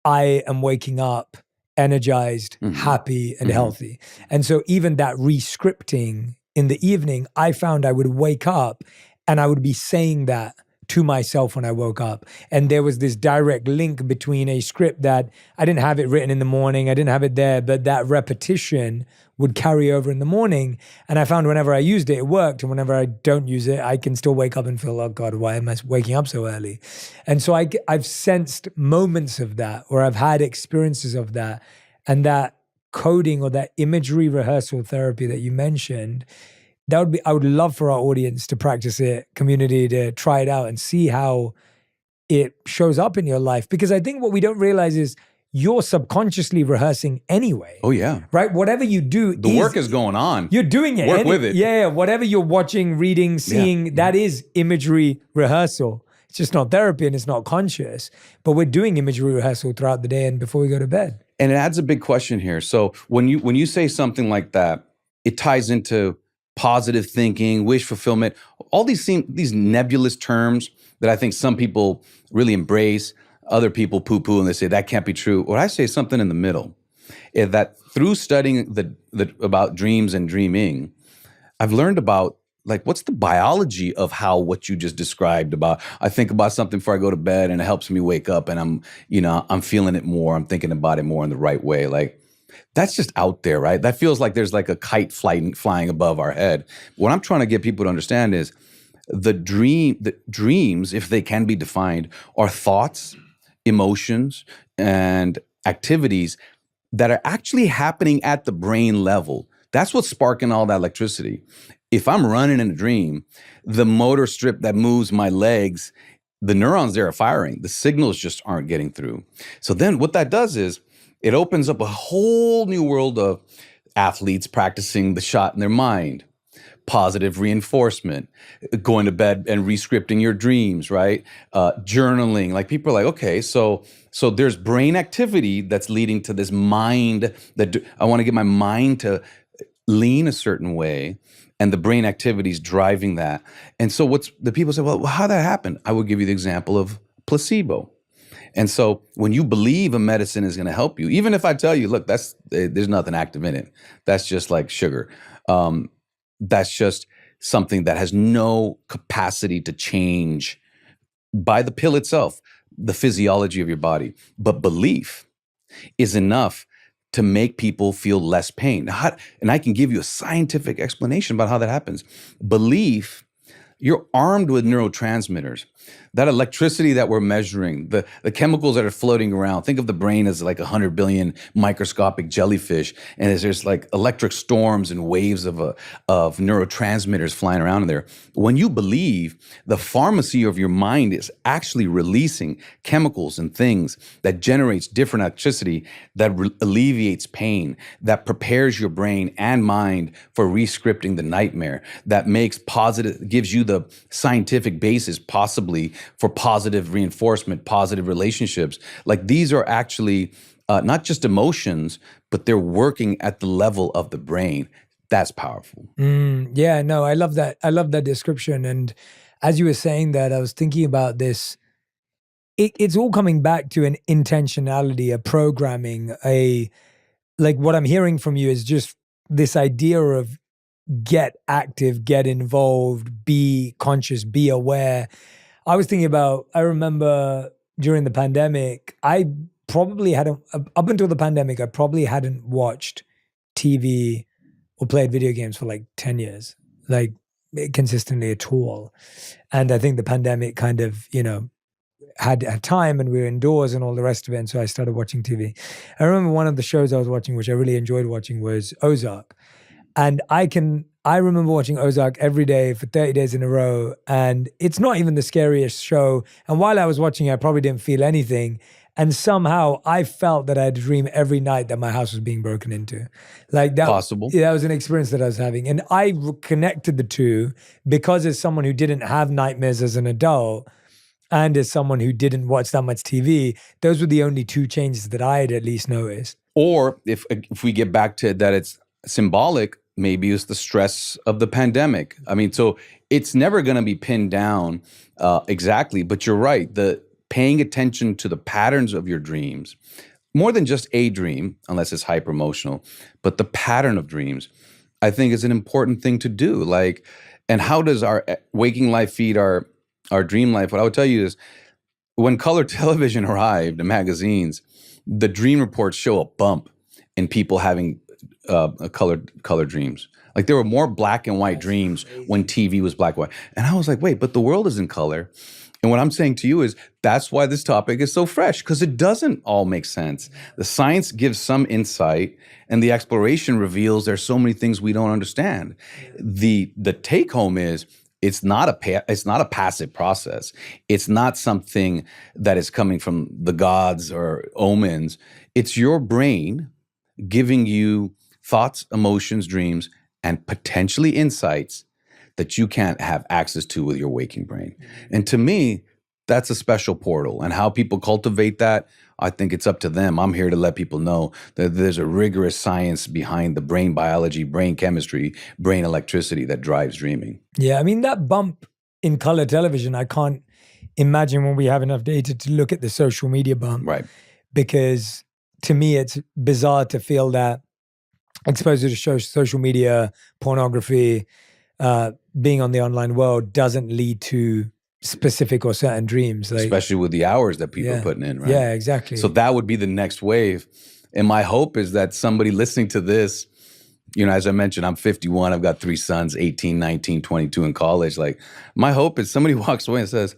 I am waking up energized, happy, and healthy. And so even that re-scripting in the evening, I found I would wake up and I would be saying that to myself when I woke up. And there was this direct link between a script that I didn't have it written in the morning, I didn't have it there, but that repetition would carry over in the morning. And I found whenever I used it, it worked. And whenever I don't use it, I can still wake up and feel, oh God, why am I waking up so early? And so I've sensed moments of that, or I've had experiences of that. And that coding or that imagery rehearsal therapy that you mentioned, I would love for our audience to practice it, community to try it out and see how it shows up in your life. Because I think what we don't realize is you're subconsciously rehearsing anyway. Oh yeah. Right? Whatever you do, the work is going on. You're doing it. Work with it. Yeah. Whatever you're watching, reading, seeing, that is imagery rehearsal. It's just not therapy and it's not conscious, but we're doing imagery rehearsal throughout the day and before we go to bed. And it adds a big question here. So when you say something like that, it ties into positive thinking, wish fulfillment, all these nebulous terms that I think some people really embrace, other people poo-poo and they say that can't be true. What I say is something in the middle, is that through studying about dreams and dreaming, I've learned about what's the biology of how what you just described about, I think about something before I go to bed and it helps me wake up and I'm feeling it more, I'm thinking about it more in the right way. That's just out there, right? That feels like there's a kite flying above our head. What I'm trying to get people to understand is the dreams, if they can be defined, are thoughts, emotions, and activities that are actually happening at the brain level. That's what's sparking all that electricity. If I'm running in a dream, the motor strip that moves my legs, the neurons there are firing. The signals just aren't getting through. So then what that does is it opens up a whole new world of athletes practicing the shot in their mind, positive reinforcement, going to bed and re-scripting your dreams, right? Journaling. People are okay, so there's brain activity that's leading to this mind that I want to get my mind to lean a certain way and the brain activity is driving that. And so the people say, well, how that happened? I would give you the example of placebo. And so when you believe a medicine is going to help you, even if I tell you, look, there's nothing active in it. That's just like sugar. That's just something that has no capacity to change by the pill itself, the physiology of your body. But belief is enough to make people feel less pain. And I can give you a scientific explanation about how that happens. Belief, you're armed with neurotransmitters. That electricity that we're measuring, the chemicals that are floating around, think of the brain as like 100 billion microscopic jellyfish, and there's like electric storms and waves of neurotransmitters flying around in there. When you believe, the pharmacy of your mind is actually releasing chemicals and things that generates different electricity that alleviates pain, that prepares your brain and mind for re-scripting the nightmare, that makes positive, gives you the scientific basis possibly for positive reinforcement, positive relationships. Like these are actually not just emotions, but they're working at the level of the brain. That's powerful. Yeah, no, I love that. I love that description. And as you were saying that, I was thinking about this. It's all coming back to an intentionality, a programming, like what I'm hearing from you is just this idea of get active, get involved, be conscious, be aware. I was thinking about, I remember during the pandemic, I probably hadn't, up until the pandemic, I probably hadn't watched TV or played video games for like 10 years, like consistently at all. And I think the pandemic kind of, had time and we were indoors and all the rest of it. And so I started watching TV. I remember one of the shows I was watching, which I really enjoyed watching, was Ozark. And I remember watching Ozark every day for 30 days in a row. And it's not even the scariest show. And while I was watching, I probably didn't feel anything. And somehow I felt that I had a dream every night that my house was being broken into. Like that. Possible. Yeah, that was an experience that I was having. And I connected the two because as someone who didn't have nightmares as an adult, and as someone who didn't watch that much TV, those were the only two changes that I had at least noticed. Or if we get back to that, it's symbolic, maybe it's the stress of the pandemic. I mean, so it's never going to be pinned down exactly, but you're right. The paying attention to the patterns of your dreams, more than just a dream, unless it's hyper emotional, but the pattern of dreams, I think is an important thing to do. Like, and how does our waking life feed our dream life? What I would tell you is when color television arrived, the magazines, the dream reports show a bump in people having color dreams. Like there were more black and white dreams when TV was black and white. And I was like, wait, but the world is in color. And what I'm saying to you is that's why this topic is so fresh, because it doesn't all make sense. The science gives some insight and the exploration reveals there's so many things we don't understand. The take home is it's not a passive process. It's not something that is coming from the gods or omens. It's your brain giving you thoughts, emotions, dreams, and potentially insights that you can't have access to with your waking brain. And to me, that's a special portal. And how people cultivate that, I think it's up to them. I'm here to let people know that there's a rigorous science behind the brain biology, brain chemistry, brain electricity that drives dreaming. Yeah, I mean, that bump in color television, I can't imagine when we have enough data to look at the social media bump. Right. Because to me, it's bizarre to feel that exposure to social media, pornography, being on the online world doesn't lead to specific or certain dreams. Like, especially with the hours that people are putting in, right? Yeah, exactly. So that would be the next wave. And my hope is that somebody listening to this, as I mentioned, I'm 51, I've got 3 sons, 18, 19, 22 in college. Like, my hope is somebody walks away and says,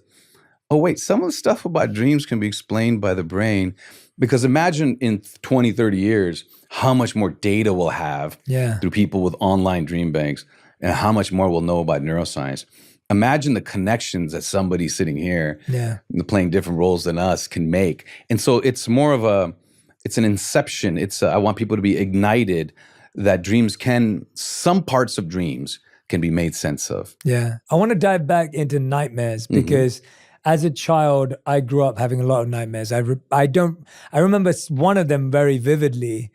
oh, wait, some of the stuff about dreams can be explained by the brain. Because imagine in 20, 30 years, how much more data we'll have through people with online dream banks and how much more we'll know about neuroscience. Imagine the connections that somebody sitting here playing different roles than us can make. And so it's more of it's an inception. I want people to be ignited that some parts of dreams can be made sense of. Yeah. I want to dive back into nightmares because as a child, I grew up having a lot of nightmares. I remember one of them very vividly,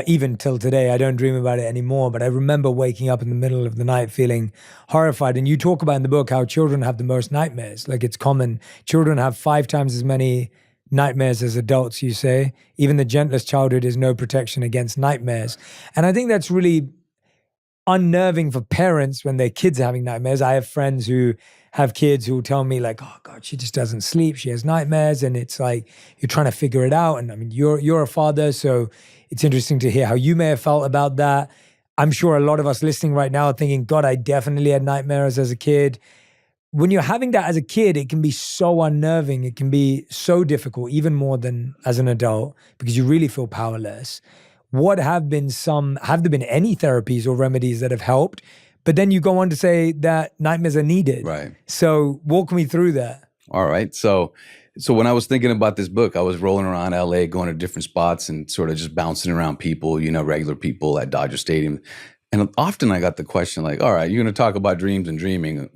even till today. I don't dream about it anymore, but I remember waking up in the middle of the night feeling horrified. And you talk about in the book how children have the most nightmares. Like, it's common. Children have 5 times as many nightmares as adults, you say. Even the gentlest childhood is no protection against nightmares. And I think that's really unnerving for parents when their kids are having nightmares. I have friends who have kids who will tell me like, oh God, she just doesn't sleep. She has nightmares. And it's like, you're trying to figure it out. And I mean, you're a father, so it's interesting to hear how you may have felt about that. I'm sure a lot of us listening right now are thinking, God, I definitely had nightmares as a kid. When you're having that as a kid, it can be so unnerving. It can be so difficult, even more than as an adult, because you really feel powerless. Have there been any therapies or remedies that have helped? But then you go on to say that nightmares are needed. Right. So walk me through that. All right. So when I was thinking about this book, I was rolling around LA, going to different spots and sort of just bouncing around people, regular people at Dodger Stadium. And often I got the question like, all right, you're going to talk about dreams and dreaming.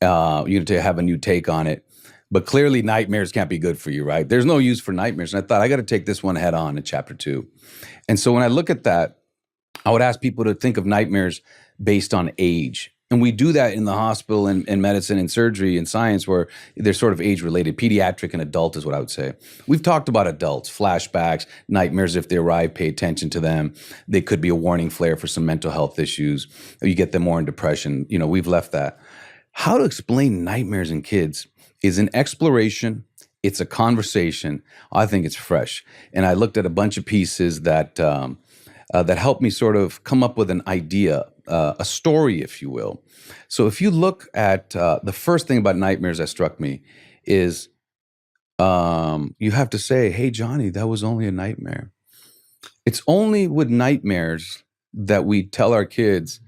You're going to have a new take on it. But clearly nightmares can't be good for you, right? There's no use for nightmares. And I thought I got to take this one head on in chapter 2. And so when I look at that, I would ask people to think of nightmares based on age. And we do that in the hospital and medicine and surgery and science where they're sort of age-related. Pediatric and adult is what I would say. We've talked about adults, flashbacks, nightmares if they arrive, pay attention to them. They could be a warning flare for some mental health issues. You get them more in depression. We've left that. How to explain nightmares in kids is an exploration. It's a conversation. I think it's fresh. And I looked at a bunch of pieces that helped me sort of come up with an idea, a story, if you will. So if you look at the first thing about nightmares that struck me is you have to say, hey, Johnny, that was only a nightmare. It's only with nightmares that we tell our kids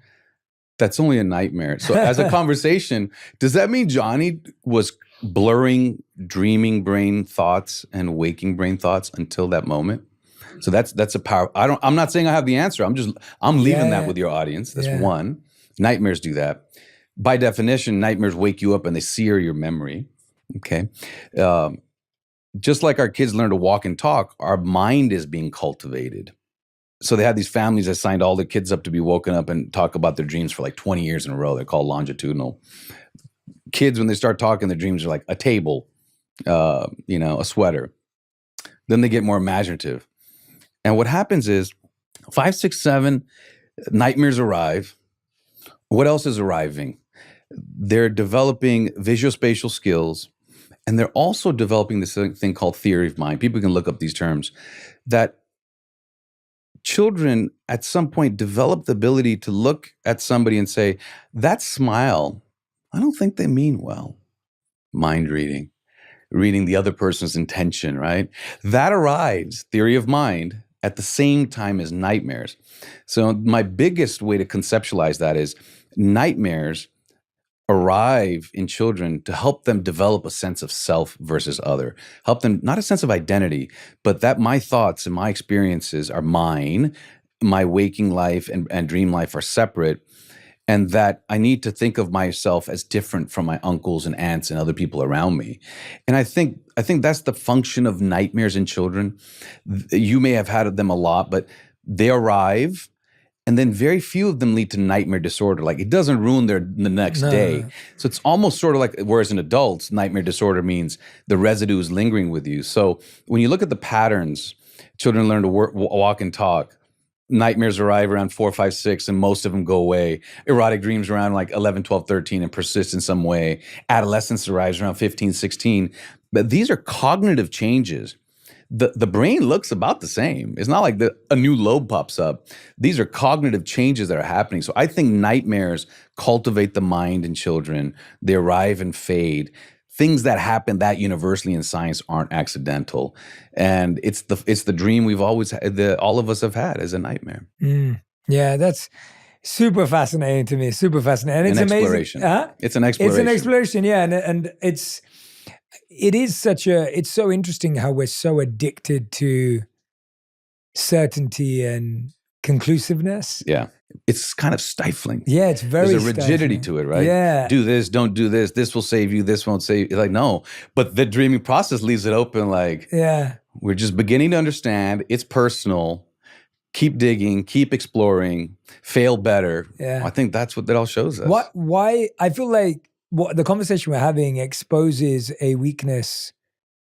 that's only a nightmare. So as a conversation, does that mean Johnny was blurring dreaming brain thoughts and waking brain thoughts until that moment? So that's a power. I'm not saying I have the answer. I'm leaving that with your audience. That's one. Nightmares do that. By definition, nightmares wake you up and they sear your memory. Okay. Just like our kids learn to walk and talk, our mind is being cultivated. So they had these families that signed all the kids up to be woken up and talk about their dreams for like 20 years in a row. They're called longitudinal. Kids, when they start talking, their dreams are like a table, a sweater. Then they get more imaginative. And what happens is 5, 6, 7, nightmares arrive. What else is arriving? They're developing visuospatial skills, and they're also developing this thing called theory of mind. People can look up these terms. That children at some point develop the ability to look at somebody and say, that smile, I don't think they mean well. Mind reading the other person's intention, right? That arrives, theory of mind, at the same time as nightmares. So my biggest way to conceptualize that is nightmares arrive in children to help them develop a sense of self versus other. Help them, not a sense of identity, but that my thoughts and my experiences are mine, my waking life and dream life are separate, and that I need to think of myself as different from my uncles and aunts and other people around me. And I think that's the function of nightmares in children. You may have had them a lot, but they arrive, and then very few of them lead to nightmare disorder. Like, it doesn't ruin the next day. So it's almost sort of like, whereas in adults, nightmare disorder means the residue is lingering with you. So when you look at the patterns, children learn to walk and talk. Nightmares arrive around 4, 5, 6, and most of them go away. Erotic dreams around like 11, 12, 13 and persist in some way. Adolescence arrives around 15, 16. But these are cognitive changes. The brain looks about the same. It's not like a new lobe pops up. These are cognitive changes that are happening. So I think nightmares cultivate the mind in children. They arrive and fade. Things that happen that universally in science aren't accidental. And it's the dream we've always had, all of us have had, as a nightmare. Yeah, that's super fascinating to me. Super fascinating. And it's amazing. Exploration. It's an exploration. It's an exploration, yeah. And it's so interesting how we're so addicted to certainty and conclusiveness. Yeah. it's kind of stifling. Yeah, it's very There's a rigidity stifling. to it, right? Yeah. Do this, don't do this. This will save you. This won't save you. Like, no. But the dreaming process leaves it open. Like, Yeah. we're just beginning to understand. It's personal. Keep digging. Keep exploring. Fail better. Yeah. I think that's what that all shows us. Why? I feel like what the conversation we're having exposes a weakness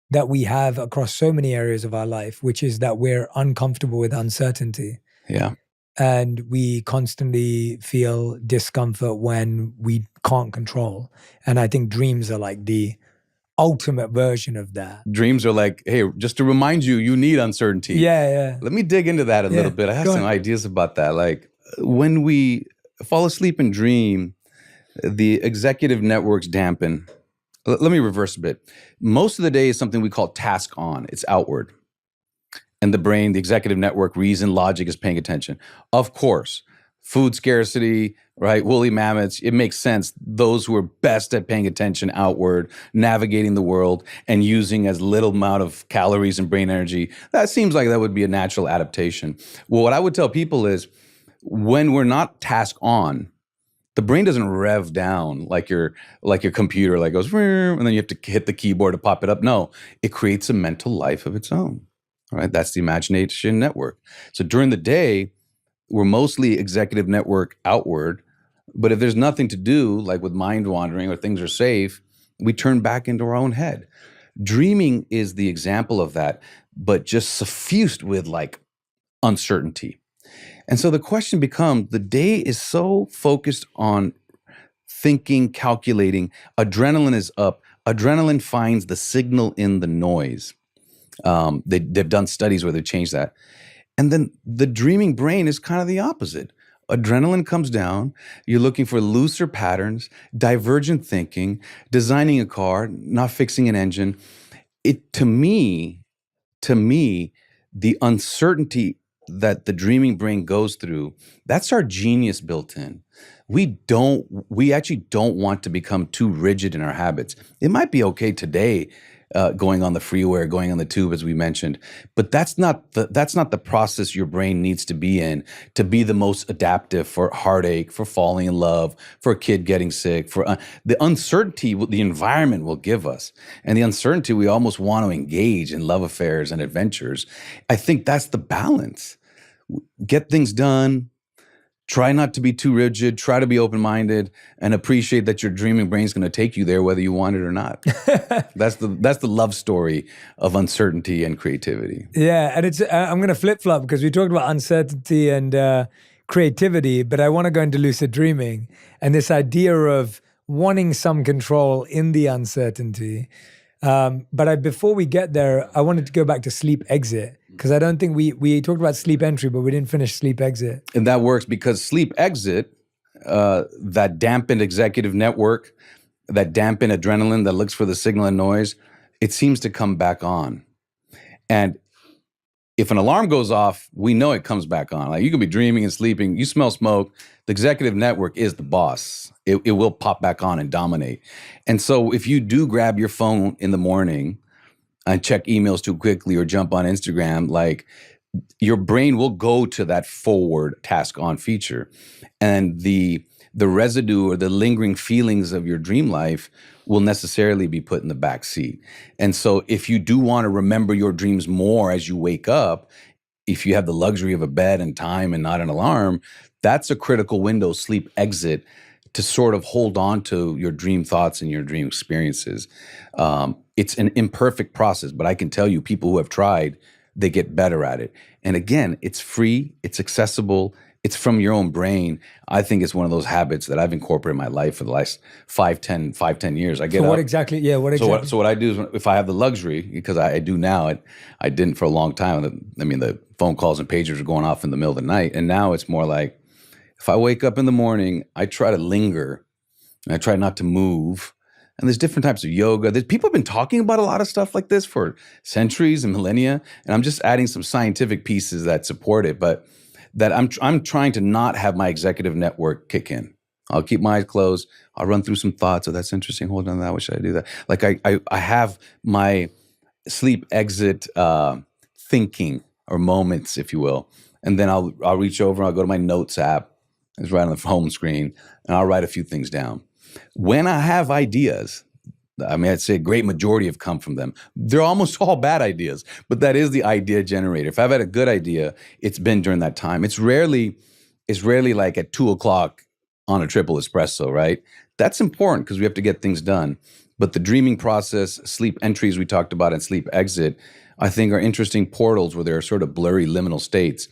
that we have across so many areas of our life, which is that we're uncomfortable with uncertainty. Yeah. And we constantly feel discomfort when we can't control. And I think dreams are like the ultimate version of that. Dreams are like, hey, just to remind you, you need uncertainty. Yeah. Let me dig into that a little bit. I have some ideas about that. Like when we fall asleep and dream, the executive networks dampen. Let me reverse a bit. Most of the day is something we call task on. It's outward. And the brain, the executive network, reason, logic is paying attention. Of course, food scarcity, right? Woolly mammoths, it makes sense. Those who are best at paying attention outward, navigating the world, and using as little amount of calories and brain energy, that seems like that would be a natural adaptation. Well, what I would tell people is when we're not task on, the brain doesn't rev down like your computer, like goes, and then you have to hit the keyboard to pop it up. No, it creates a mental life of its own. All right, that's the imagination network. So during the day, we're mostly executive network outward. But if there's nothing to do, like with mind wandering or things are safe, we turn back into our own head. Dreaming is the example of that, but just suffused with like uncertainty. And so the question becomes, the day is so focused on thinking, calculating, adrenaline is up. Adrenaline finds the signal in the noise. They've done studies where they've changed that. And then the dreaming brain is kind of the opposite. Adrenaline comes down. You're looking for looser patterns, divergent thinking, designing a car, not fixing an engine. To me, the uncertainty that the dreaming brain goes through, that's our genius built in. We actually don't want to become too rigid in our habits. It might be okay today, going on the freeway or going on the tube, as we mentioned, but that's not the process your brain needs to be in to be the most adaptive for heartache, for falling in love, for a kid getting sick, for the uncertainty the environment will give us, and the uncertainty we almost want to engage in love affairs and adventures. I think that's the balance. Get things done. Try not to be too rigid, try to be open-minded, and appreciate that your dreaming brain's going to take you there whether you want it or not. That's the love story of uncertainty and creativity. Yeah, and it's I'm going to flip-flop because we talked about uncertainty and creativity, but I want to go into lucid dreaming and this idea of wanting some control in the uncertainty. But before we get there, I wanted to go back to sleep exit, because I don't think we talked about sleep entry, but we didn't finish sleep exit. And that works because sleep exit, that dampened executive network, that dampened adrenaline that looks for the signal and noise, it seems to come back on. And if an alarm goes off, we know it comes back on. Like you can be dreaming and sleeping, you smell smoke, the executive network is the boss. It will pop back on and dominate. And so if you do grab your phone in the morning and check emails too quickly or jump on Instagram, like your brain will go to that forward task on feature. And the residue or the lingering feelings of your dream life will necessarily be put in the back seat. And so if you do want to remember your dreams more as you wake up, if you have the luxury of a bed and time and not an alarm, that's a critical window, sleep exit, to sort of hold on to your dream thoughts and your dream experiences. It's an imperfect process, but I can tell you people who have tried, they get better at it. And again, it's free, it's accessible, it's from your own brain. I think it's one of those habits that I've incorporated in my life for the last 5-10 years. I get So up. what exactly? Yeah, what exactly? So what I do is if I have the luxury, because I do now, I didn't for a long time. I mean, the phone calls and pagers are going off in the middle of the night. And now it's more like, if I wake up in the morning, I try to linger and I try not to move. And there's different types of yoga. People have been talking about a lot of stuff like this for centuries and millennia. And I'm just adding some scientific pieces that support it, but that I'm trying to not have my executive network kick in. I'll keep my eyes closed. I'll run through some thoughts. Oh, that's interesting. Hold on to that. Why should I do that? Like I have my sleep exit thinking or moments, if you will. And then I'll reach over and I'll go to my notes app It's right on the home screen, and I'll write a few things down. When I have ideas, I mean, I'd say a great majority have come from them. They're almost all bad ideas, but that is the idea generator. If I've had a good idea, it's been during that time. It's rarely like at 2:00 on a triple espresso, right? That's important because we have to get things done. But the dreaming process, sleep entries we talked about, and sleep exit, I think are interesting portals where there are sort of blurry liminal states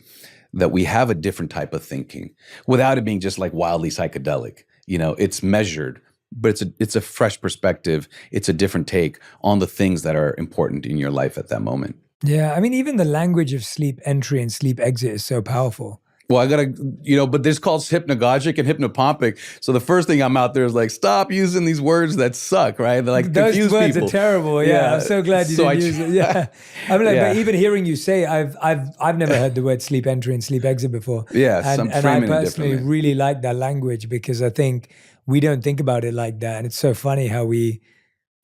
that we have a different type of thinking without it being just like wildly psychedelic. It's measured, but it's a fresh perspective. It's a different take on the things that are important in your life at that moment. Yeah, I mean, even the language of sleep entry and sleep exit is so powerful. Well, I gotta, but this called hypnagogic and hypnopompic. So the first thing I'm out there is like, stop using these words that suck, right? They're like, those confuse words people. are terrible. Yeah, I'm so glad you didn't use it. Yeah, I mean, Yeah. but even hearing you say, I've never heard the word sleep entry and sleep exit before. Yeah, and I framing it personally differently. really like that language because I think we don't think about it like that, and it's so funny how we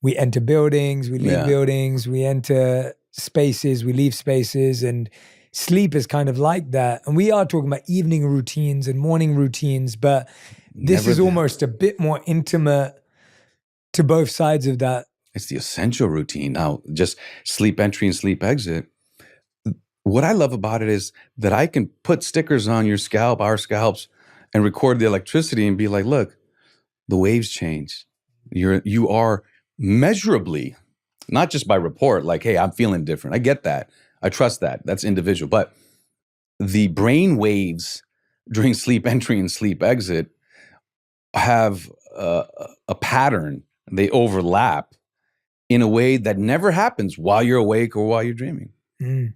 enter buildings, we leave Yeah. buildings, we enter spaces, we leave spaces, and sleep is kind of like that. And we are talking about evening routines and morning routines, but this Never is been. almost a bit more intimate to both sides of that. It's the essential routine. Now, just sleep entry and sleep exit. What I love about it is that I can put stickers on your scalp, our scalps, and record the electricity and be like, look, the waves change. You are measurably, not just by report, like, hey, I'm feeling different. I get that. I trust that. That's individual. But the brain waves during sleep entry and sleep exit have a pattern. They overlap in a way that never happens while you're awake or while you're dreaming. Mm.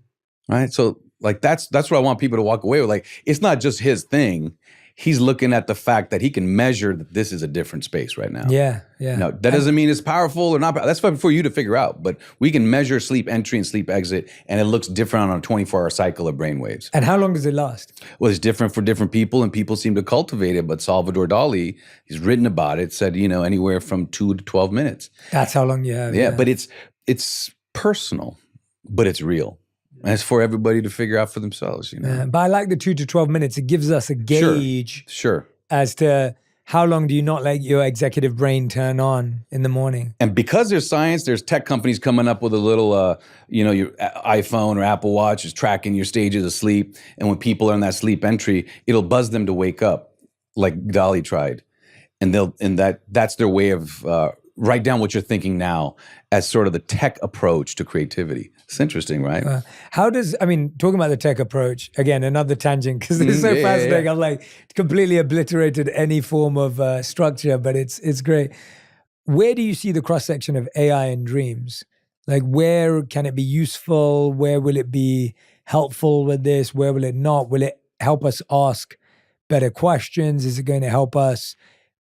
Right? So like that's what I want people to walk away with. Like, it's not just his thing. He's looking at the fact that he can measure that this is a different space right now. Yeah, yeah. No, that doesn't mean it's powerful or not. That's for you to figure out. But we can measure sleep entry and sleep exit, and it looks different on a 24-hour cycle of brainwaves. And how long does it last? Well, it's different for different people, and people seem to cultivate it. But Salvador Dali, he's written about it, said, anywhere from 2 to 12 minutes. That's how long you have. Yeah, but it's personal, but it's real. And it's for everybody to figure out for themselves, But I like the 2 to 12 minutes. It gives us a gauge Sure. as to how long do you not let your executive brain turn on in the morning. And because there's science, there's tech companies coming up with a little, your iPhone or Apple Watch is tracking your stages of sleep. And when people are in that sleep entry, it'll buzz them to wake up, like Dali tried. And that's their way of write down what you're thinking now as sort of the tech approach to creativity. It's interesting, right? Talking about the tech approach, again, another tangent, because it's so fascinating. I'm like completely obliterated any form of structure, but it's great. Where do you see the cross-section of AI and dreams? Like, where can it be useful? Where will it be helpful with this? Where will it not? Will it help us ask better questions? Is it going to help us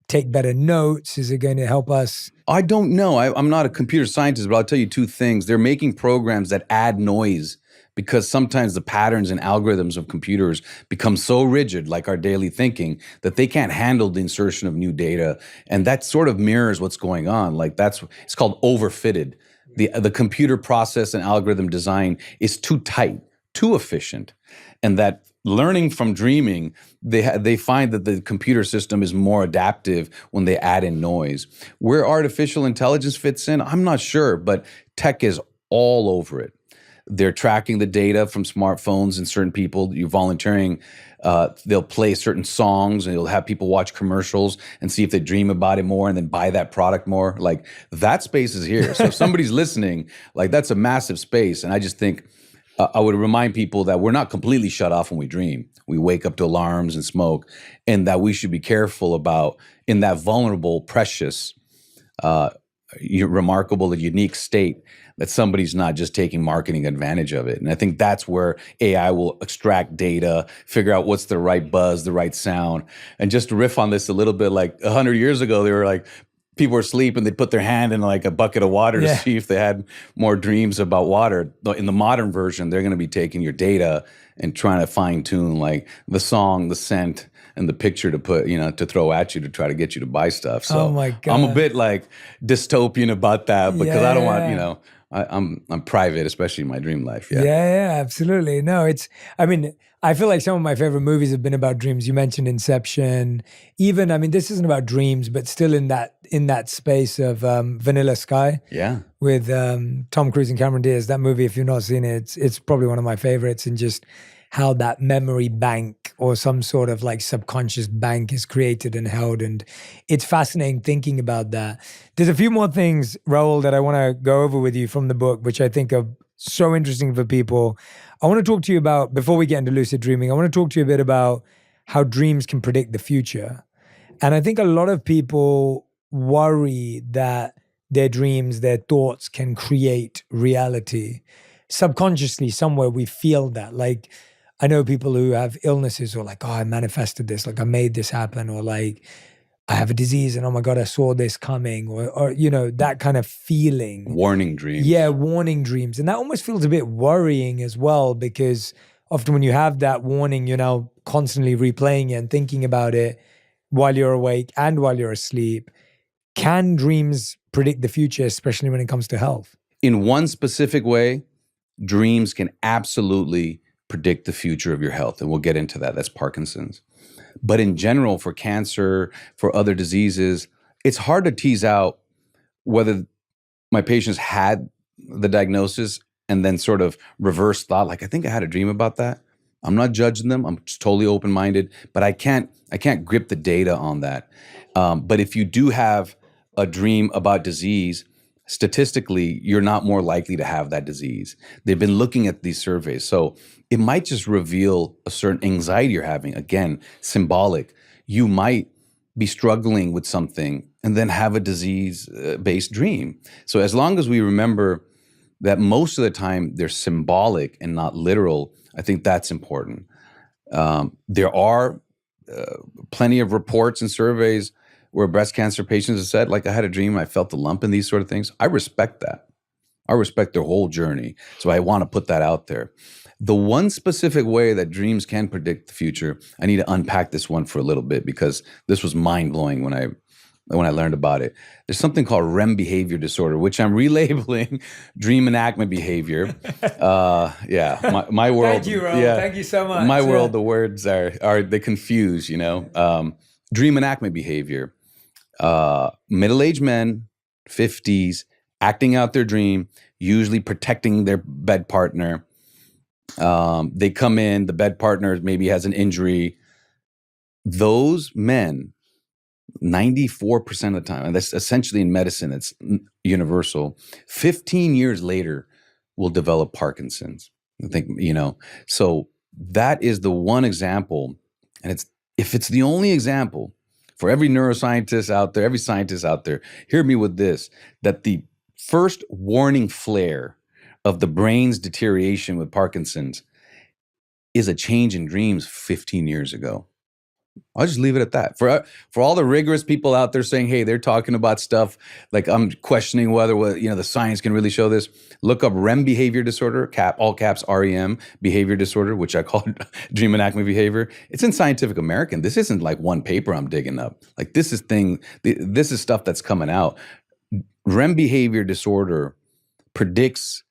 take better notes? Is it going to help us? I don't know. I'm not a computer scientist, but I'll tell you two things. They're making programs that add noise because sometimes the patterns and algorithms of computers become so rigid, like our daily thinking, that they can't handle the insertion of new data. And that sort of mirrors what's going on. Like it's called overfitted. The computer process and algorithm design is too tight, too efficient. And that learning from dreaming, they find that the computer system is more adaptive when they add in noise. Where artificial intelligence fits in, I'm not sure, but tech is all over it. They're tracking the data from smartphones and certain people. You're volunteering. They'll play certain songs and you'll have people watch commercials and see if they dream about it more and then buy that product more. Like, that space is here. So if somebody's listening, like, that's a massive space. And I just think I would remind people that we're not completely shut off when we dream. We wake up to alarms and smoke, and that we should be careful about in that vulnerable, precious, remarkable, and unique state that somebody's not just taking marketing advantage of it. And I think that's where AI will extract data, figure out what's the right buzz, the right sound. And just to riff on this a little bit, like 100 years ago, they were like, people were asleep and they'd put their hand in like a bucket of water to see if they had more dreams about water. In the modern version, they're going to be taking your data and trying to fine tune like the song, the scent, and the picture to put, to throw at you to try to get you to buy stuff. So Oh my God. I'm a bit like dystopian about that because I don't want, Yeah. I'm private, especially in my dream life. Yeah. Yeah, absolutely. No, I feel like some of my favorite movies have been about dreams. You mentioned Inception. Even, this isn't about dreams, but still in that space of Vanilla Sky Yeah. with Tom Cruise and Cameron Diaz. That movie, if you've not seen it, it's probably one of my favorites, and just how that memory bank or some sort of like subconscious bank is created and held. And it's fascinating thinking about that. There's a few more things, Raul, that I want to go over with you from the book, which I think are so interesting for people. I want to talk to you about, before we get into lucid dreaming, I want to talk to you a bit about how dreams can predict the future. And I think a lot of people worry that their dreams, their thoughts can create reality. Subconsciously, somewhere we feel that. Like, I know people who have illnesses who are like, oh, I manifested this, like I made this happen, or like I have a disease and oh my God, I saw this coming, or that kind of feeling. Warning dreams. Yeah, warning dreams. And that almost feels a bit worrying as well, because often when you have that warning, you're now constantly replaying it and thinking about it while you're awake and while you're asleep. Can dreams predict the future, especially when it comes to health? In one specific way, dreams can absolutely predict the future of your health. And we'll get into that. That's Parkinson's. But in general, for cancer, for other diseases, it's hard to tease out whether my patients had the diagnosis and then sort of reverse thought, like, I think I had a dream about that. I'm not judging them. I'm just totally open-minded, but I can't grip the data on that. But if you do have a dream about disease, statistically, you're not more likely to have that disease. They've been looking at these surveys. So it might just reveal a certain anxiety you're having. Again, symbolic. You might be struggling with something and then have a disease-based dream. So as long as we remember that most of the time they're symbolic and not literal, I think that's important. There are plenty of reports and surveys where breast cancer patients have said, like, I had a dream, I felt a lump and these sort of things. I respect that. I respect their whole journey. So I want to put that out there. The one specific way that dreams can predict the future, I need to unpack this one for a little bit because this was mind-blowing when I learned about it. There's something called REM behavior disorder, which I'm relabeling dream enactment behavior. My world. Thank you, Ron. Yeah, thank you so much. My world, the words are they confuse, dream enactment behavior. Middle-aged men, 50s, acting out their dream, usually protecting their bed partner. They come in, the bed partner maybe has an injury. Those men, 94% of the time, and that's essentially in medicine, it's universal, 15 years later will develop Parkinson's. I think, so that is the one example. And if it's the only example, for every neuroscientist out there, every scientist out there, hear me with this, that the first warning flare of the brain's deterioration with Parkinson's is a change in dreams 15 years ago. I'll just leave it at that. For all the rigorous people out there saying, hey, they're talking about stuff like I'm questioning whether the science can really show this. Look up REM behavior disorder, all caps REM behavior disorder, which I call dream enactment behavior. It's in Scientific American. This isn't like one paper I'm digging up. Like this is stuff that's coming out. REM behavior disorder predicts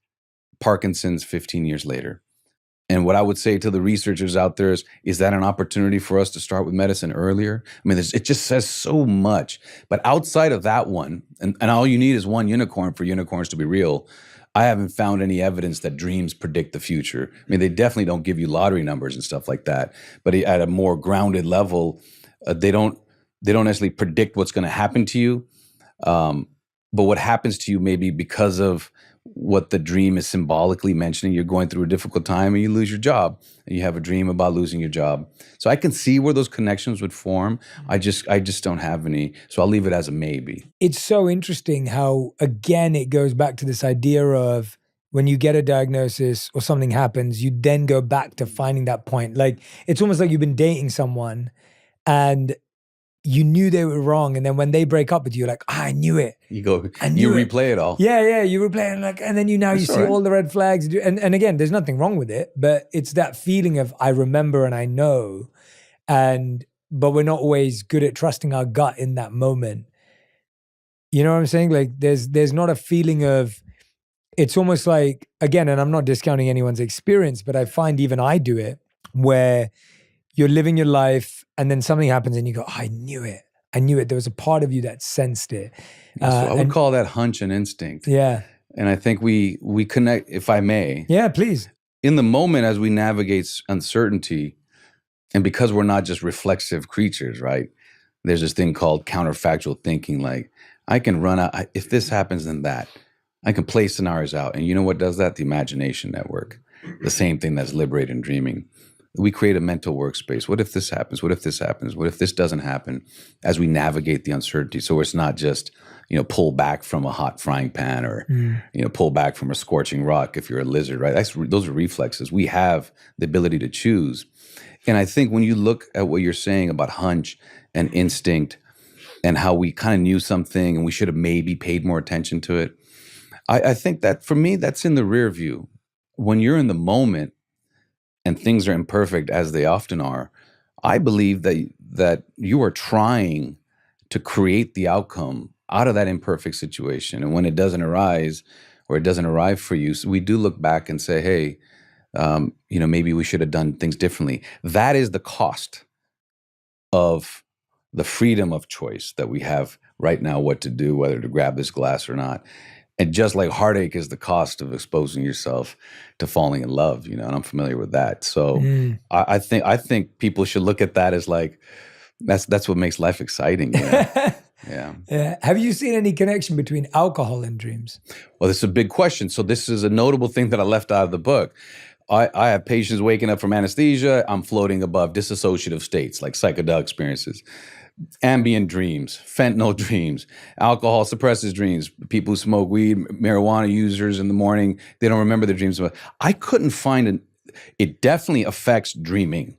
Parkinson's 15 years later. And what I would say to the researchers out there is that an opportunity for us to start with medicine earlier? I mean, it just says so much. But outside of that one, and all you need is one unicorn for unicorns to be real, I haven't found any evidence that dreams predict the future. I mean, they definitely don't give you lottery numbers and stuff like that. But at a more grounded level, they don't necessarily predict what's going to happen to you. But what happens to you maybe because of what the dream is symbolically mentioning. You're going through a difficult time and you lose your job and you have a dream about losing your job. So I can see where those connections would form. I just don't have any. So I'll leave it as a maybe. It's so interesting how, again, it goes back to this idea of when you get a diagnosis or something happens, you then go back to finding that point. Like, it's almost like you've been dating someone and you knew they were wrong, and then when they break up with you, you're like, I knew it. You replay it all. Yeah, you replay it, and then you see all the red flags. And again, there's nothing wrong with it, but it's that feeling of I remember and I know. And but we're not always good at trusting our gut in that moment. You know what I'm saying? Like there's not a feeling of, it's almost like, again, and I'm not discounting anyone's experience, but I find even I do it, where you're living your life and then something happens and you go, oh, I knew it. I knew it. There was a part of you that sensed it. So I would call that hunch and instinct. Yeah. And I think we connect, if I may. Yeah, please. In the moment as we navigate uncertainty, and because we're not just reflexive creatures, right? There's this thing called counterfactual thinking. Like, I can run out, if this happens, then that. I can play scenarios out. And you know what does that? The imagination network. The same thing that's liberating dreaming. We create a mental workspace. What if this happens? What if this happens? What if this doesn't happen? As we navigate the uncertainty. So it's not just, pull back from a hot frying pan or, pull back from a scorching rock if you're a lizard, right? Those are reflexes. We have the ability to choose. And I think when you look at what you're saying about hunch and instinct and how we kind of knew something and we should have maybe paid more attention to it, I think that for me, that's in the rear view. When you're in the moment and things are imperfect, as they often are, I believe that you are trying to create the outcome out of that imperfect situation. And when it doesn't arise or it doesn't arrive for you, so we do look back and say, hey, maybe we should have done things differently. That is the cost of the freedom of choice that we have right now, what to do, whether to grab this glass or not. And just like heartache is the cost of exposing yourself to falling in love, and I'm familiar with that. So I think people should look at that as like, that's what makes life exciting. Yeah. Yeah. Have you seen any connection between alcohol and dreams? Well, this is a big question. So this is a notable thing that I left out of the book. I have patients waking up from anesthesia. I'm floating above dissociative states, like psychedelic experiences, ambient dreams, fentanyl dreams, alcohol suppresses dreams. People who smoke weed, marijuana users in the morning, they don't remember their dreams. I couldn't find it definitely affects dreaming.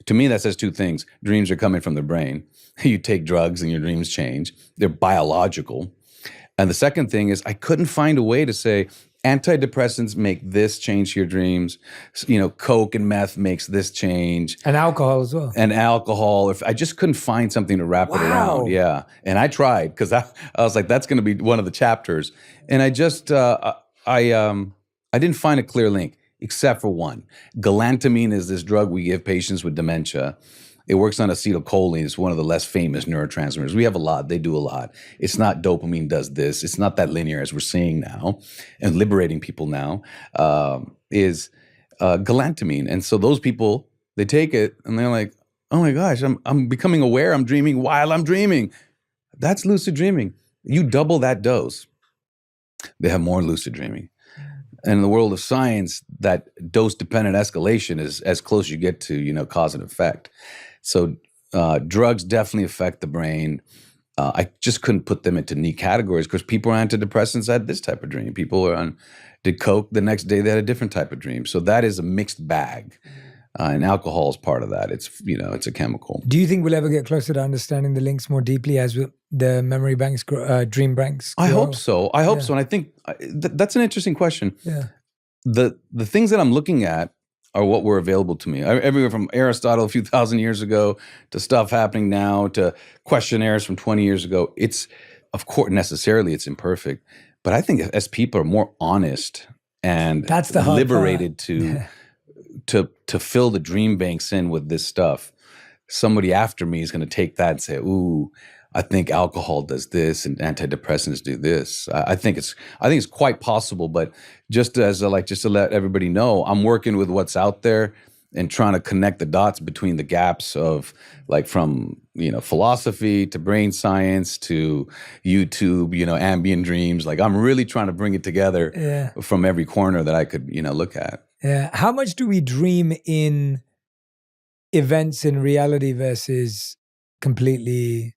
To me, that says two things. Dreams are coming from the brain. You take drugs and your dreams change. They're biological. And the second thing is I couldn't find a way to say, antidepressants make this change your dreams. Coke and meth makes this change. And alcohol as well. And alcohol. I just couldn't find something to wrap it around. Yeah. And I tried because I was like, that's going to be one of the chapters. And I just, I didn't find a clear link except for one. Galantamine is this drug we give patients with dementia. It works on acetylcholine. It's one of the less famous neurotransmitters. We have a lot. They do a lot. It's not dopamine does this. It's not that linear as we're seeing now and liberating people now, is galantamine. And so those people, they take it and they're like, oh my gosh, I'm becoming aware. I'm dreaming while I'm dreaming. That's lucid dreaming. You double that dose, they have more lucid dreaming. And in the world of science, that dose-dependent escalation is as close you get to, cause and effect. So drugs definitely affect the brain. I just couldn't put them into neat categories because people on antidepressants had this type of dream. People did coke, the next day they had a different type of dream. So that is a mixed bag. And alcohol is part of that. It's, it's a chemical. Do you think we'll ever get closer to understanding the links more deeply as the memory banks, dream banks grow? I hope so. I hope so. And I think that's an interesting question. Yeah. The things that I'm looking at are what were available to me. Everywhere from Aristotle a few thousand years ago to stuff happening now to questionnaires from 20 years ago. It's, of course, necessarily it's imperfect. But I think as people are more honest and that's the hard liberated part. to fill the dream banks in with this stuff, somebody after me is going to take that and say, ooh, I think alcohol does this and antidepressants do this. I think it's quite possible, but just to let everybody know, I'm working with what's out there and trying to connect the dots between the gaps of from, philosophy to brain science to YouTube, ambient dreams. I'm really trying to bring it together from every corner that I could, look at. Yeah. How much do we dream in events in reality versus completely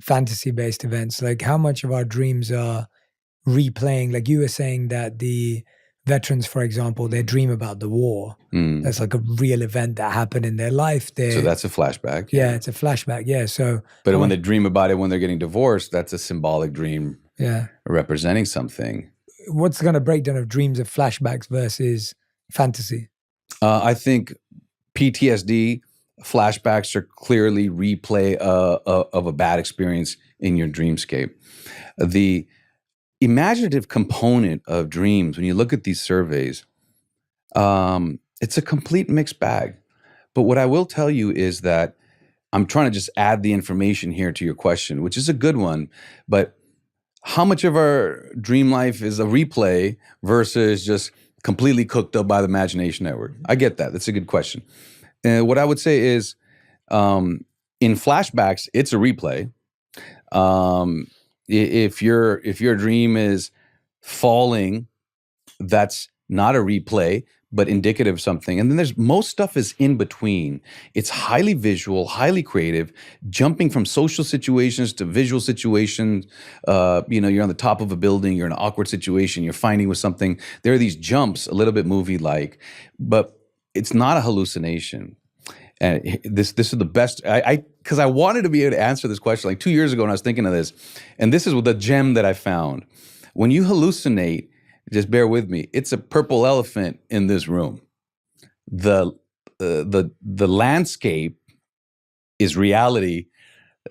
fantasy-based events? How much of our dreams are replaying? Like you were saying that the veterans, for example, they dream about the war. That's like a real event that happened in their life. So that's a flashback. Yeah, it's a flashback. Yeah. So, but when they dream about it when they're getting divorced, that's a symbolic dream. Yeah, representing something. What's the kind of breakdown of dreams of flashbacks versus fantasy? I think PTSD flashbacks are clearly replay of a bad experience in your dreamscape. The imaginative component of dreams, when you look at these surveys, it's a complete mixed bag. But what I will tell you is that I'm trying to just add the information here to your question, which is a good one. But how much of our dream life is a replay versus just completely cooked up by the imagination network? I get that. That's a good question. What I would say is, in flashbacks, it's a replay. If your dream is falling, that's not a replay, but indicative of something. And then there's most stuff is in between. It's highly visual, highly creative, jumping from social situations to visual situations. You're on the top of a building, you're in an awkward situation, you're fighting with something. There are these jumps, a little bit movie-like, but it's not a hallucination. And this is the best, because I wanted to be able to answer this question like 2 years ago when I was thinking of this. And this is the gem that I found. When you hallucinate, just bear with me, it's a purple elephant in this room. The landscape is reality.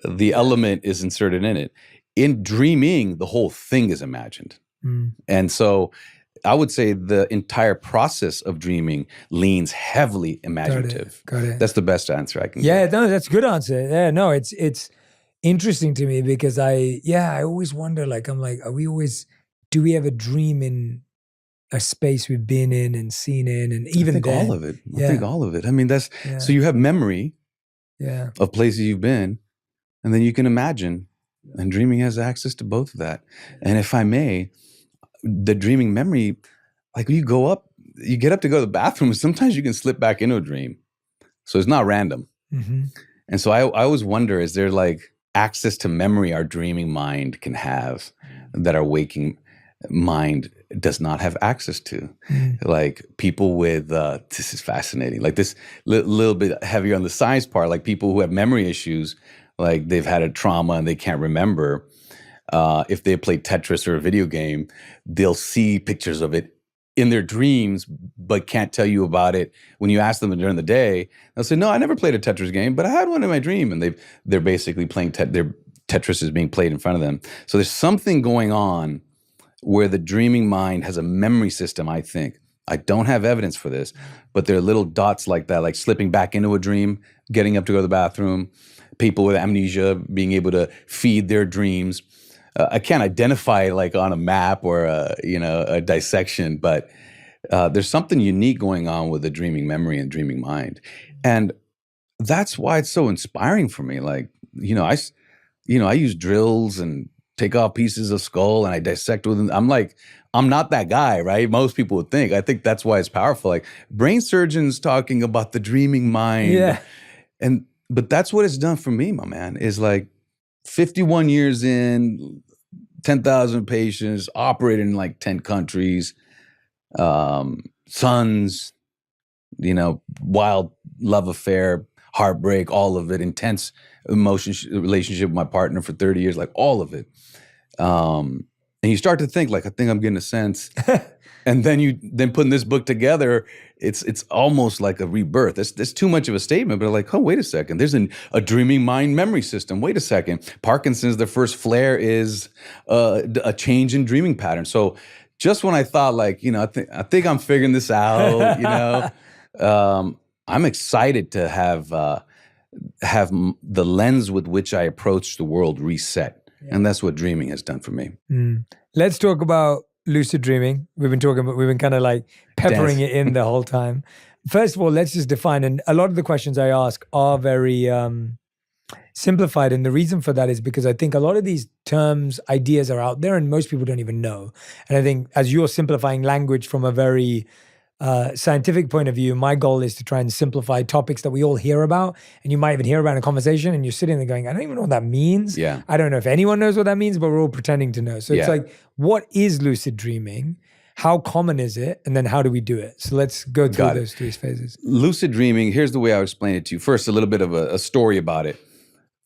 The element is inserted in it. In dreaming, the whole thing is imagined. And so I would say the entire process of dreaming leans heavily imaginative. Got it. That's the best answer I can give. Yeah, no, that's a good answer. Yeah, no, it's interesting to me because I always wonder, like, do we ever dream in a space we've been in and seen in, and even I think all of it. I think all of it. I mean, so you have memory of places you've been, and then you can imagine, and dreaming has access to both of that. And if I may, the dreaming memory, like when you get up to go to the bathroom, sometimes you can slip back into a dream. So it's not random. And so I always wonder, is there like access to memory our dreaming mind can have that our waking mind does not have access to? Like people with, this is fascinating, like this little bit heavier on the science part, like people who have memory issues, like they've had a trauma and they can't remember. If they play Tetris or a video game, they'll see pictures of it in their dreams, but can't tell you about it. When you ask them during the day, they'll say, no, I never played a Tetris game, but I had one in my dream. And they're basically playing, their Tetris is being played in front of them. So there's something going on where the dreaming mind has a memory system, I think. I don't have evidence for this, but there are little dots like that, like slipping back into a dream, getting up to go to the bathroom, people with amnesia being able to feed their dreams. I can't identify it like on a map or a dissection, but there's something unique going on with the dreaming memory and dreaming mind. And that's why it's so inspiring for me. Like, I use drills and take off pieces of skull and I dissect with them. I'm not that guy, right? Most people would think. I think that's why it's powerful. Like brain surgeons talking about the dreaming mind. Yeah. But that's what it's done for me, my man, is like 51 years in, 10,000 patients, operating in like 10 countries, sons, wild love affair, heartbreak, all of it, intense relationship with my partner for 30 years, like all of it. And you start to think, like, I think I'm getting a sense. And then putting this book together, it's almost like a rebirth. That's too much of a statement, but like, oh, wait a second. There's a dreaming mind memory system. Wait a second. Parkinson's, the first flare is a change in dreaming patterns. So just when I thought, like, I think I'm figuring this out, I'm excited to have the lens with which I approach the world reset. Yeah. And that's what dreaming has done for me. Let's talk about lucid dreaming. We've been kind of like peppering it in the whole time. First of all, let's just define, and a lot of the questions I ask are very simplified. And the reason for that is because I think a lot of these terms, ideas are out there and most people don't even know. And I think as you're simplifying language from a very scientific point of view, my goal is to try and simplify topics that we all hear about, and you might even hear about in a conversation and you're sitting there going, I don't even know what that means. Yeah. I don't know if anyone knows what that means, but we're all pretending to know. So it's like, what is lucid dreaming? How common is it? And then how do we do it? So let's go through those three phases. Lucid dreaming, here's the way I would explain it to you. First, a little bit of a story about it.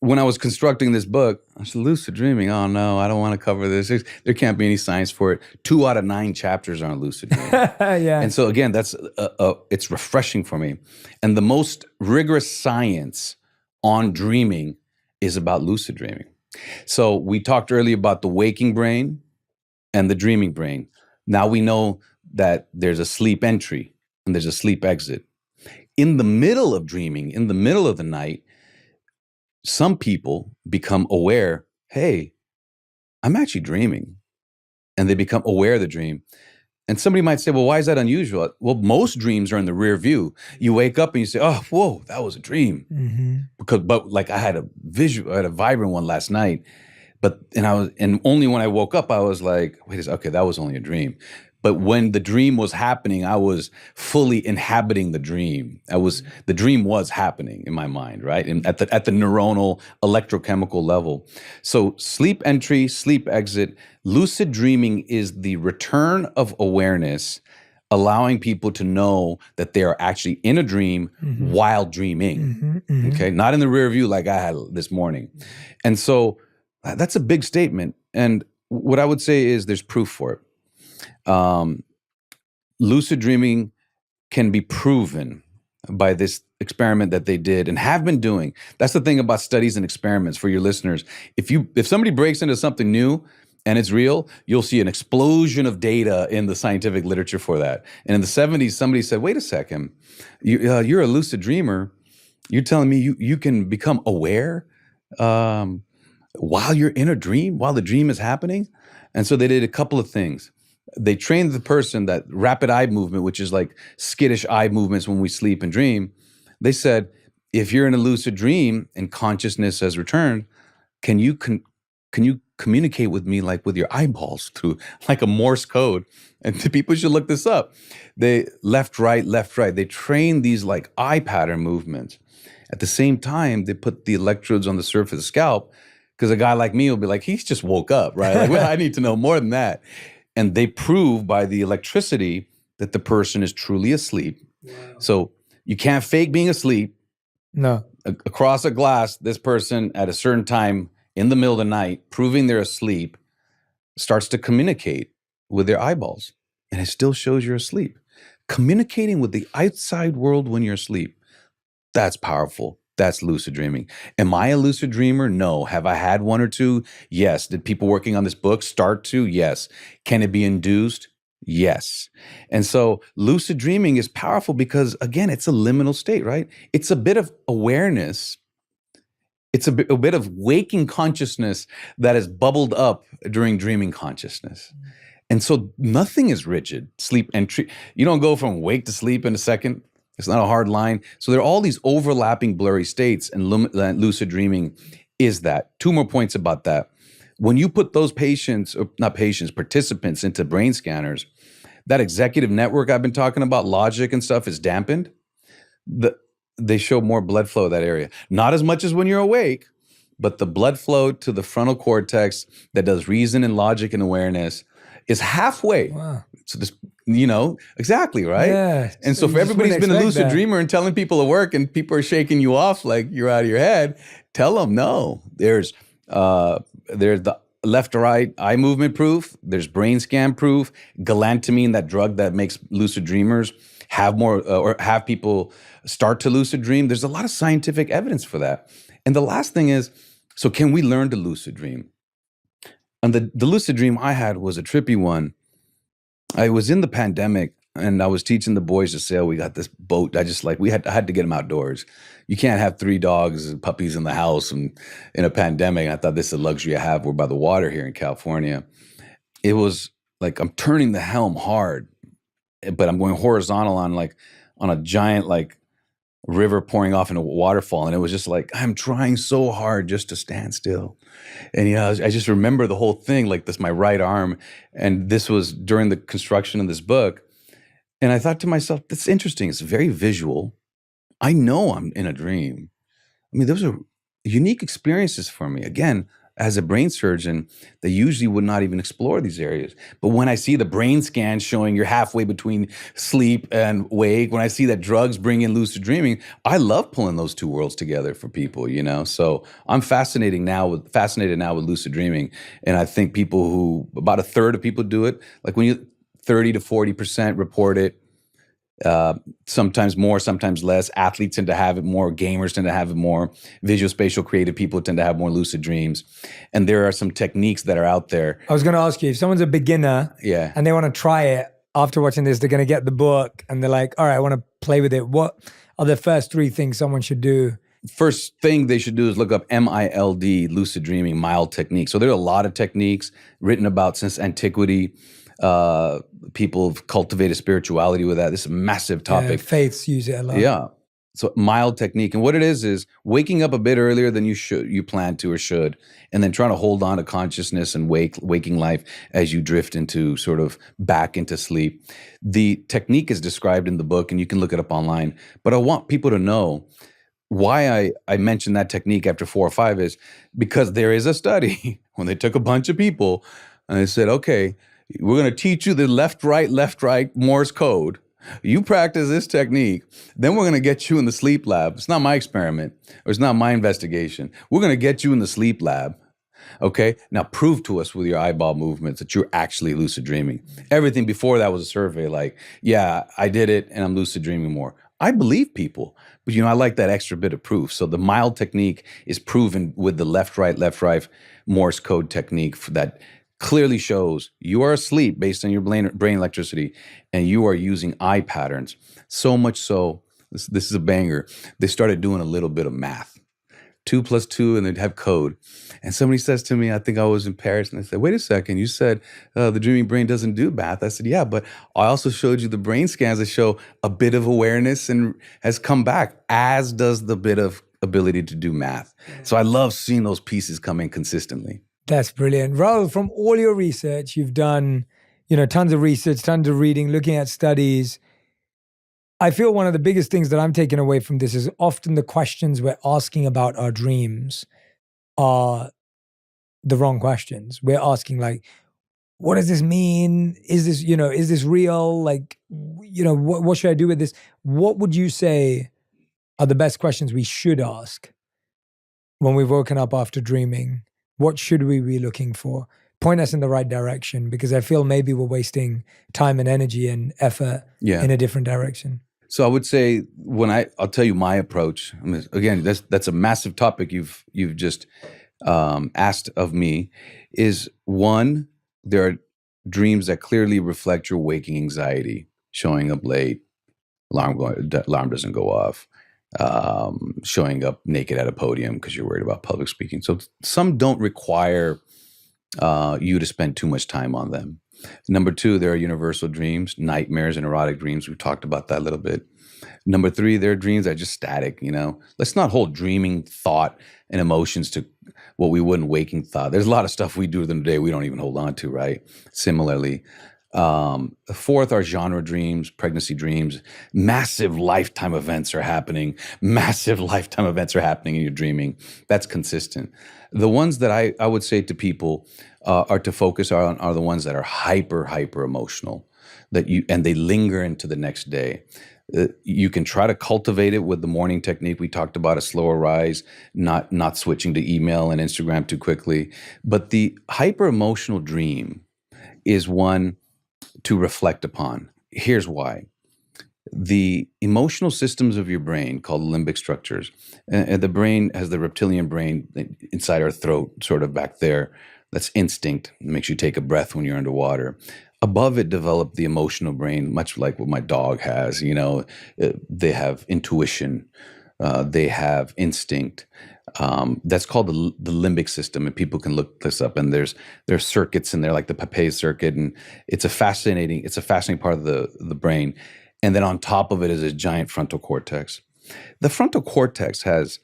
when I was constructing this book, I said, lucid dreaming. Oh no, I don't want to cover this. There can't be any science for it. 2 out of 9 chapters are on lucid dreaming. Yeah. And so again, that's it's refreshing for me. And the most rigorous science on dreaming is about lucid dreaming. So we talked earlier about the waking brain and the dreaming brain. Now we know that there's a sleep entry and there's a sleep exit. In the middle of dreaming, in the middle of the night, some people become aware, hey, I'm actually dreaming. And they become aware of the dream. And somebody might say, well, why is that unusual? Well, most dreams are in the rear view. You wake up and you say, oh, whoa, that was a dream. But like I had a vibrant one last night. And only when I woke up, I was like, wait a second, okay, that was only a dream. But when the dream was happening, I was fully inhabiting the dream. The dream was happening in my mind, right? And at the neuronal electrochemical level. So sleep entry, sleep exit, lucid dreaming is the return of awareness, allowing people to know that they are actually in a dream while dreaming. Okay, not in the rear view like I had this morning. And so that's a big statement. And what I would say is there's proof for it. Lucid dreaming can be proven by this experiment that they did and have been doing. That's the thing about studies and experiments for your listeners. If somebody breaks into something new and it's real, you'll see an explosion of data in the scientific literature for that. And in the 70s, somebody said, wait a second, you're a lucid dreamer. You're telling me you can become aware while you're in a dream, while the dream is happening? And so they did a couple of things. They trained the person that rapid eye movement, which is like skittish eye movements when we sleep and dream. They said, if you're in a lucid dream and consciousness has returned, can you communicate with me like with your eyeballs through like a Morse code? And people should look this up. They left, right. They trained these like eye pattern movements. At the same time, they put the electrodes on the surface of the scalp because a guy like me will be like, he's just woke up, right? Like, well, I need to know more than that. And they prove by the electricity that the person is truly asleep. Wow. So you can't fake being asleep. No. Across a glass, this person at a certain time in the middle of the night, proving they're asleep, starts to communicate with their eyeballs. And it still shows you're asleep. Communicating with the outside world when you're asleep, that's powerful. That's lucid dreaming. Am I a lucid dreamer? No. Have I had one or two? Yes. Did people working on this book start to? Yes. Can it be induced? Yes. And so lucid dreaming is powerful because, again, it's a liminal state, right? It's a bit of awareness. It's a bit of waking consciousness that is bubbled up during dreaming consciousness. And so nothing is rigid. Sleep entry. You don't go from wake to sleep in a second. It's not a hard line. So there are all these overlapping blurry states, and lucid dreaming is that. 2 more points about that. When you put those participants into brain scanners, that executive network I've been talking about, logic and stuff, is dampened. They show more blood flow to that area. Not as much as when you're awake, but the blood flow to the frontal cortex that does reason and logic and awareness is halfway. Wow. So this, exactly, right? Yeah. And so for everybody's been a lucid dreamer and telling people to work and people are shaking you off like you're out of your head, tell them no. There's the left to right eye movement proof. There's brain scan proof. Galantamine, that drug that makes lucid dreamers have more or have people start to lucid dream. There's a lot of scientific evidence for that. And the last thing is, so can we learn to lucid dream? And the lucid dream I had was a trippy one. I was in the pandemic and I was teaching the boys to sail. We got this boat. I had to get them outdoors. You can't have 3 dogs and puppies in the house and in a pandemic. I thought this is a luxury I have. We're by the water here in California. It was like I'm turning the helm hard, but I'm going horizontal on a giant like river pouring off in a waterfall. And it was just like, I'm trying so hard just to stand still. And, I just remember the whole thing, like this, my right arm. And this was during the construction of this book. And I thought to myself, that's interesting. It's very visual. I know I'm in a dream. I mean, those are unique experiences for me. Again, as a brain surgeon, they usually would not even explore these areas. But when I see the brain scan showing you're halfway between sleep and wake, when I see that drugs bring in lucid dreaming, I love pulling those two worlds together for people, you know? So I'm fascinated now with lucid dreaming. And I think about a third of people do it. Like 30 to 40% report it. Sometimes more, sometimes less. Athletes tend to have it more. Gamers tend to have it more. Visual, spatial, creative people tend to have more lucid dreams. And there are some techniques that are out there. I was going to ask you, if someone's a beginner and they want to try it after watching this, they're going to get the book and they're like, all right, I want to play with it. What are the first 3 things someone should do? First thing they should do is look up MILD, lucid dreaming, mild technique. So there are a lot of techniques written about since antiquity. People have cultivated spirituality with that. This is a massive topic. Yeah, faiths use it a lot. Yeah. So mild technique. And what it is waking up a bit earlier than you plan to or should, and then trying to hold on to consciousness and waking life as you drift into sort of back into sleep. The technique is described in the book, and you can look it up online. But I want people to know why I mentioned that technique after 4 or 5 is because there is a study when they took a bunch of people and they said, okay, we're going to teach you the left, right Morse code. You practice this technique, then we're going to get you in the sleep lab. It's not my experiment, or it's not my investigation. We're going to get you in the sleep lab. Okay, now prove to us with your eyeball movements that you're actually lucid dreaming. Everything before that was a survey like, yeah, I did it and I'm lucid dreaming more. I believe people, but I like that extra bit of proof. So the mild technique is proven with the left, right Morse code technique that clearly shows you are asleep based on your brain electricity and you are using eye patterns. So much so, this is a banger, they started doing a little bit of math. 2 + 2, and they'd have code. And somebody says to me, I think I was in Paris, and they said, wait a second, you said the dreaming brain doesn't do math. I said, yeah, but I also showed you the brain scans that show a bit of awareness and has come back, as does the bit of ability to do math. So I love seeing those pieces come in consistently. That's brilliant. Raul, from all your research, you've done, tons of research, tons of reading, looking at studies. I feel one of the biggest things that I'm taking away from this is often the questions we're asking about our dreams are the wrong questions. We're asking like, what does this mean? Is this real? Like, what should I do with this? What would you say are the best questions we should ask when we've woken up after dreaming? What should we be looking for? Point us in the right direction, because I feel maybe we're wasting time and energy and effort in a different direction. So I would say I'll tell you my approach. I mean, again, that's a massive topic you've just asked of me. Is one, there are dreams that clearly reflect your waking anxiety, showing up late, alarm doesn't go off, showing up naked at a podium because you're worried about public speaking. So some don't require you to spend too much time on them. Number 2, there are universal dreams, nightmares and erotic dreams. We've talked about that a little bit. Number 3, there are dreams that are just static, Let's not hold dreaming thought and emotions to what we wouldn't waking thought. There's a lot of stuff we do in the day we don't even hold on to, right? Similarly. The 4th are genre dreams, pregnancy dreams. Massive lifetime events are happening. Massive lifetime events are happening in your dreaming. That's consistent. The ones that I would say to people are to focus on are the ones that are hyper emotional, and they linger into the next day. You can try to cultivate it with the morning technique. We talked about a slower rise, not switching to email and Instagram too quickly. But the hyper emotional dream is one to reflect upon. Here's why. The emotional systems of your brain, called limbic structures, and the brain has the reptilian brain inside our throat, sort of back there. That's instinct. It makes you take a breath when you're underwater. Above it developed the emotional brain, much like what my dog has. They have intuition. They have instinct. That's called the limbic system, and people can look this up. And there's circuits in there, like the Papez circuit, and it's a fascinating part of the brain. And then on top of it is a giant frontal cortex. The frontal cortex has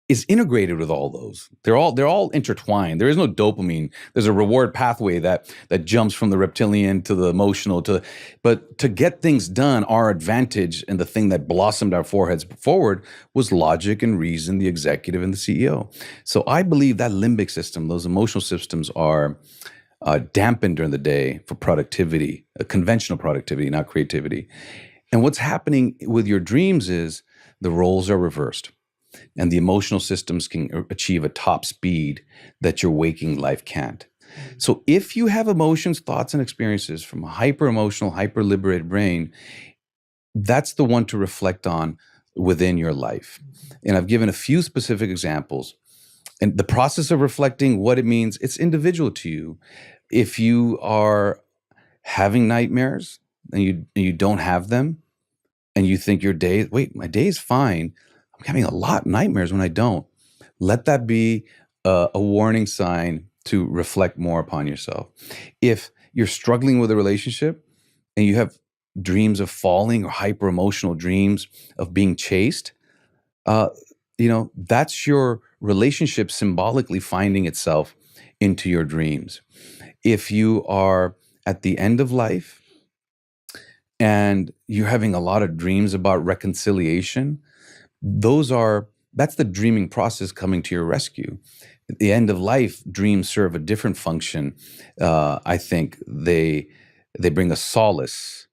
is integrated with all those. They're all intertwined. There is no dopamine. There's a reward pathway that jumps from the reptilian to the emotional but to get things done, our advantage and the thing that blossomed our foreheads forward was logic and reason, the executive and the CEO. So I believe that limbic system, those emotional systems are dampened during the day for productivity, conventional productivity, not creativity. And what's happening with your dreams is the roles are reversed. And the emotional systems can achieve a top speed that your waking life can't. So if you have emotions, thoughts, and experiences from a hyper-emotional, hyper-liberated brain, that's the one to reflect on within your life. And I've given a few specific examples. And the process of reflecting what it means, it's individual to you. If you are having nightmares and you don't have them, and you think my day is fine, I'm having a lot of nightmares when I don't. Let that be a warning sign to reflect more upon yourself. If you're struggling with a relationship and you have dreams of falling or hyper emotional dreams of being chased, that's your relationship symbolically finding itself into your dreams. If you are at the end of life and you're having a lot of dreams about reconciliation, that's the dreaming process coming to your rescue. At the end of life, dreams serve a different function. I think they bring a solace,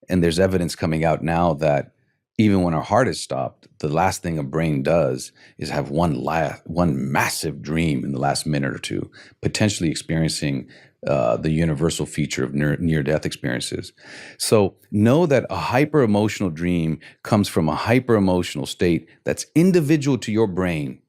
and there's evidence coming out now that even when our heart is stopped, the last thing a brain does is have one massive dream in the last minute or two, potentially experiencing the universal feature of near-death experiences. So know that a hyper-emotional dream comes from a hyper-emotional state that's individual to your brain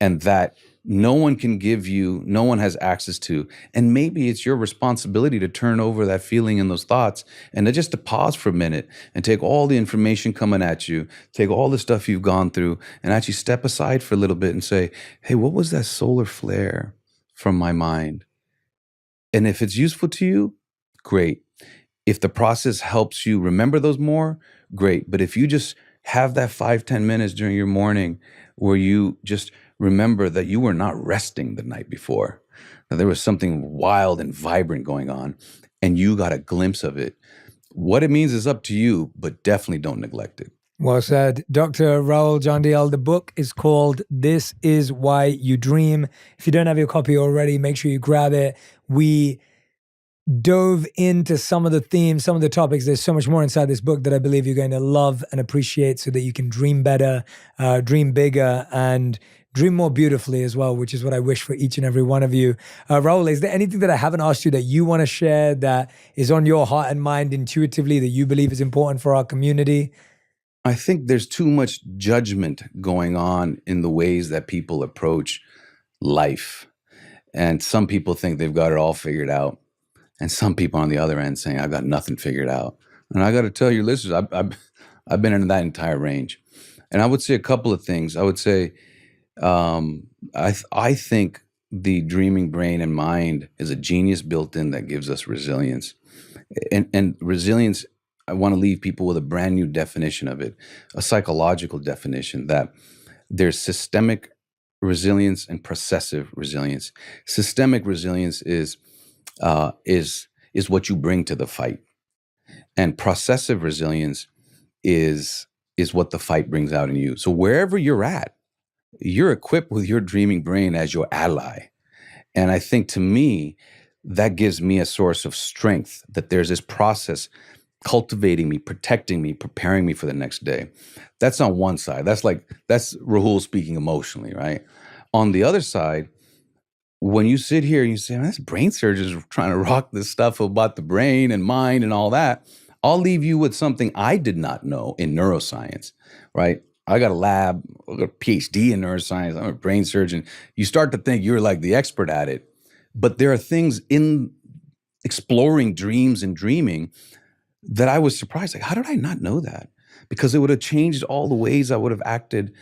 and that no one can give you, no one has access to. And maybe it's your responsibility to turn over that feeling and those thoughts and to pause for a minute and take all the information coming at you, take all the stuff you've gone through and actually step aside for a little bit and say, hey, what was that solar flare from my mind? And if it's useful to you, great. If the process helps you remember those more, great. But if you just have that 5-10 minutes during your morning where you just remember that you were not resting the night before, that there was something wild and vibrant going on, and you got a glimpse of it, what it means is up to you, but definitely don't neglect it. Well said. Dr. Raul Jandial, the book is called This Is Why You Dream. If you don't have your copy already, make sure you grab it. We dove into some of the themes, some of the topics. There's so much more inside this book that I believe you're going to love and appreciate so that you can dream better, dream bigger, and dream more beautifully as well, which is what I wish for each and every one of you. Raul, is there anything that I haven't asked you that you want to share that is on your heart and mind intuitively that you believe is important for our community? I think there's too much judgment going on in the ways that people approach life. And some people think they've got it all figured out. And some people on the other end saying, I got nothing figured out. And I got to tell your listeners, I've been in that entire range. And I would say a couple of things. I would say, I think the dreaming brain and mind is a genius built in that gives us resilience. And resilience, I want to leave people with a brand new definition of it, a psychological definition that there's systemic resilience and processive resilience. Systemic resilience is what you bring to the fight, and processive resilience is what the fight brings out in you. So wherever you're at, you're equipped with your dreaming brain as your ally. And I think to me, that gives me a source of strength, that there's this process cultivating me, protecting me, preparing me for the next day. That's on one side. That's Rahul speaking emotionally, right? On the other side, when you sit here and you say, man, this brain surgeon is trying to rock this stuff about the brain and mind and all that, I'll leave you with something I did not know in neuroscience, right? I got a lab, I got a PhD in neuroscience, I'm a brain surgeon. You start to think you're like the expert at it. But there are things in exploring dreams and dreaming that I was surprised. Like, how did I not know that? Because it would have changed all the ways I would have acted